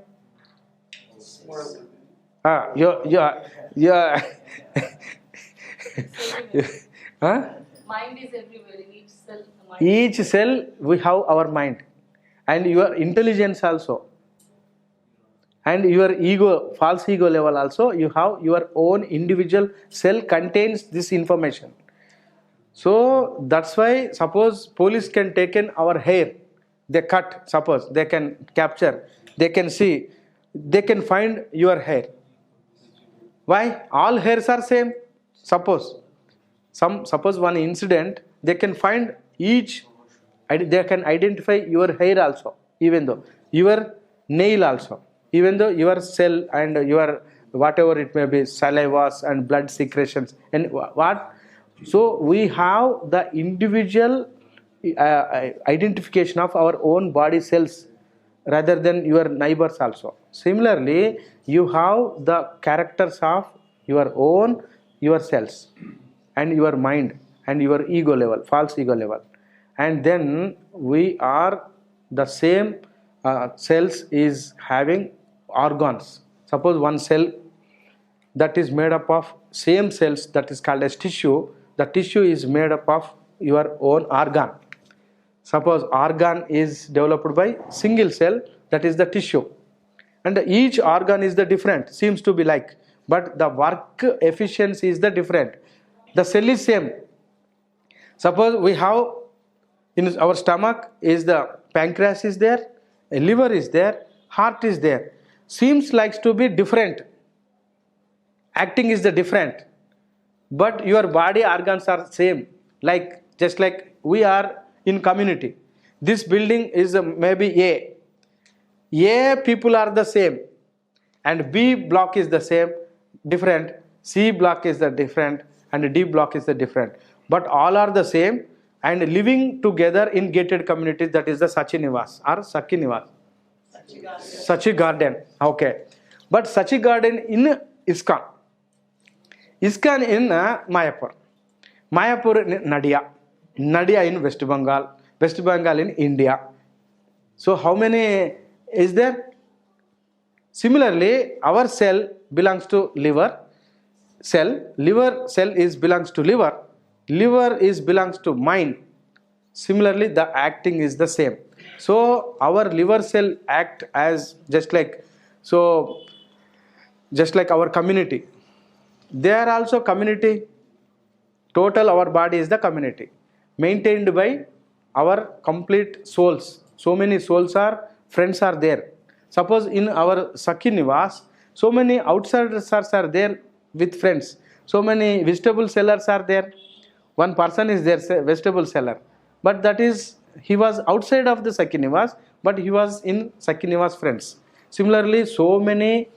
Huh? Mind is everywhere in each cell. Each cell we have our mind, and your intelligence also, and your ego, false ego level also, you have your own individual cell contains this information. So that's why suppose police can take in our hair, they cut, suppose they can capture, they can see, they can find your hair. Why? All hairs are same. Suppose one incident, they can find each, they can identify your hair also, even though your nail also, even though your cell and your whatever it may be, salivas and blood secretions and what. So we have the individual identification of our own body cells rather than your neighbors also. Similarly, you have the characters of your own yourselves and your mind and your ego level, false ego level. And then we are the same cells is having organs. Suppose one cell that is made up of same cells, that is called as tissue. The tissue is made up of your own organ. Suppose organ is developed by single cell, that is the tissue. And each organ is the different, seems to be like, but the work efficiency is the different. The cell is same. Suppose we have in our stomach is the pancreas is there, a liver is there, heart is there. Seems like to be different. Acting is the different. But your body organs are same. Like just like we are in community. This building is maybe A. A people are the same. And B block is the same, different. C block is the different. And D block is the different. But all are the same and living together in gated communities, that is the Sachinivas or Sakhinivas. Sachi garden. Okay. But Sachi garden ISKCON. ISKCON in Mayapur. Mayapur in Nadia in West Bengal in India. So how many is there? Similarly, our cell belongs to liver cell is belongs to liver is belongs to mind. Similarly, the acting is the same. So our liver cell act as just like our community. They are also community. Total our body is the community maintained by our complete souls. So many souls friends are there. Suppose in our Srinivas, so many outsiders are there with friends. So many vegetable sellers are there. One person is there, vegetable seller, but that is he was outside of the Srinivas, but he was in Srinivas friends. Similarly, so many.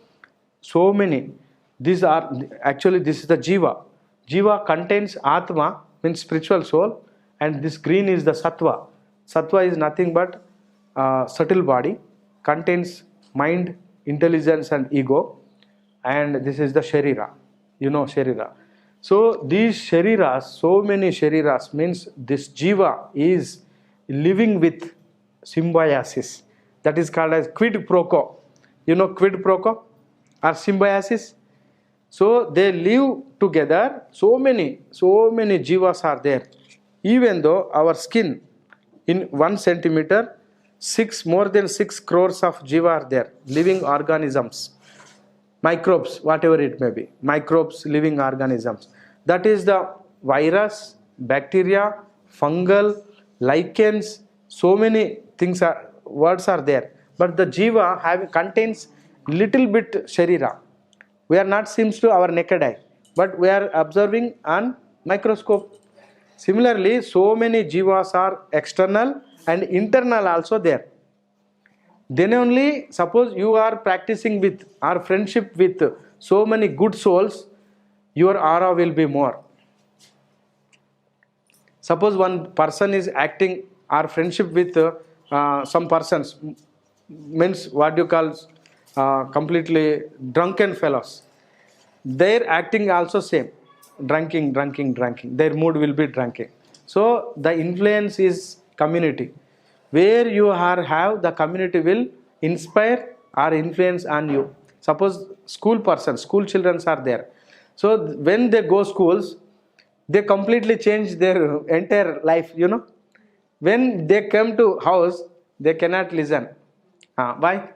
These are actually, this is the Jiva. Jiva contains Atma, means spiritual soul, and this green is the Sattva. Sattva is nothing but subtle body, contains mind, intelligence, and ego, and this is the Sharira. You know Sharira. So these Shariras, so many Shariras, means this Jiva is living with symbiosis. That is called as quid pro quo. You know quid pro quo or symbiosis? So they live together. So many Jivas are there. Even though our skin in 1 centimeter, more than 6 crores of Jiva are there, living organisms, microbes, whatever it may be, microbes, living organisms. That is the virus, bacteria, fungal, lichens, so many things words are there. But the Jiva contains little bit Sharira. We are not seems to our naked eye, but we are observing on microscope. Similarly, so many Jivas are external and internal also there. Then only, suppose you are practicing with or friendship with so many good souls, your aura will be more. Suppose one person is acting or friendship with some persons, means what you call completely drunken fellows. Their acting also same, drinking. Their mood will be drinking. So the influence is community. Where you have the community will inspire or influence on you. Suppose school children are there. So when they go schools, they completely change their entire life. When they come to house, they cannot listen. Why?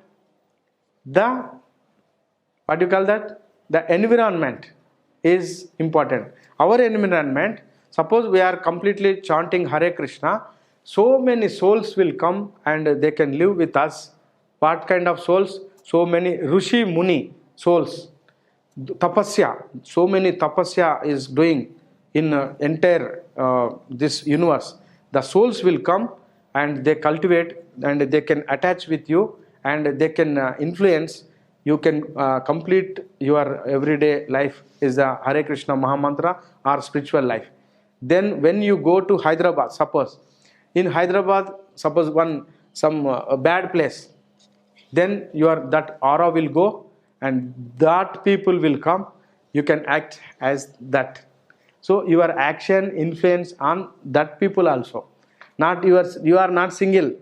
What do you call that? The environment is important. Our environment, suppose we are completely chanting Hare Krishna, so many souls will come and they can live with us. What kind of souls? So many Rishi Muni souls. Tapasya, so many tapasya is doing in entire this universe. The souls will come and they cultivate and they can attach with you and they can influence. You can complete your everyday life is the Hare Krishna Mahamantra or spiritual life. Then when you go to Hyderabad, suppose in Hyderabad, suppose some bad place, then that aura will go and that people will come. You can act as that. So your action influence on that people also. You are not single.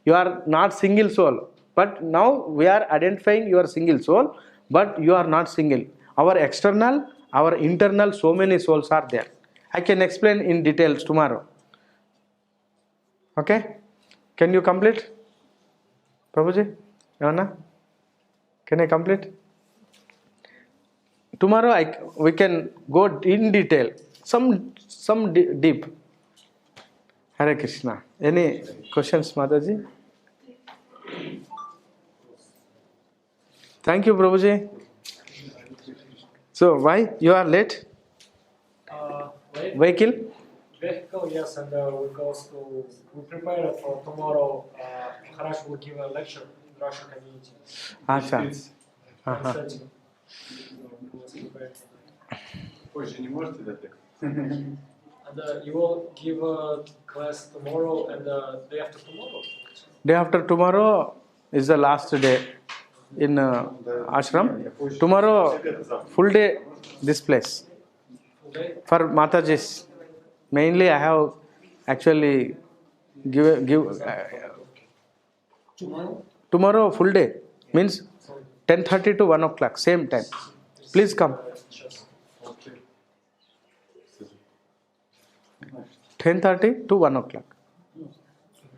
You are not single soul. But now we are identifying your single soul, but you are not single. Our external, our internal, so many souls are there. I can explain in details tomorrow. Okay? Can you complete? Prabhuji? Anna? Can I complete? Tomorrow we can go in detail. Some deep. Hare Krishna. Any questions, Mataji? Thank you, Prabhuji. So, why you are late? Vehicle? Vehicle, yes, and we prepared for tomorrow. Harash will give a lecture in Russian community. Acha. And you will give a class tomorrow and day after tomorrow. Day after tomorrow is the last day. in ashram. Tomorrow, full day this place for Mataji's. Mainly, I have actually give tomorrow full day means 10:30 to 1 o'clock, same time. Please come. 10:30 to 1 o'clock.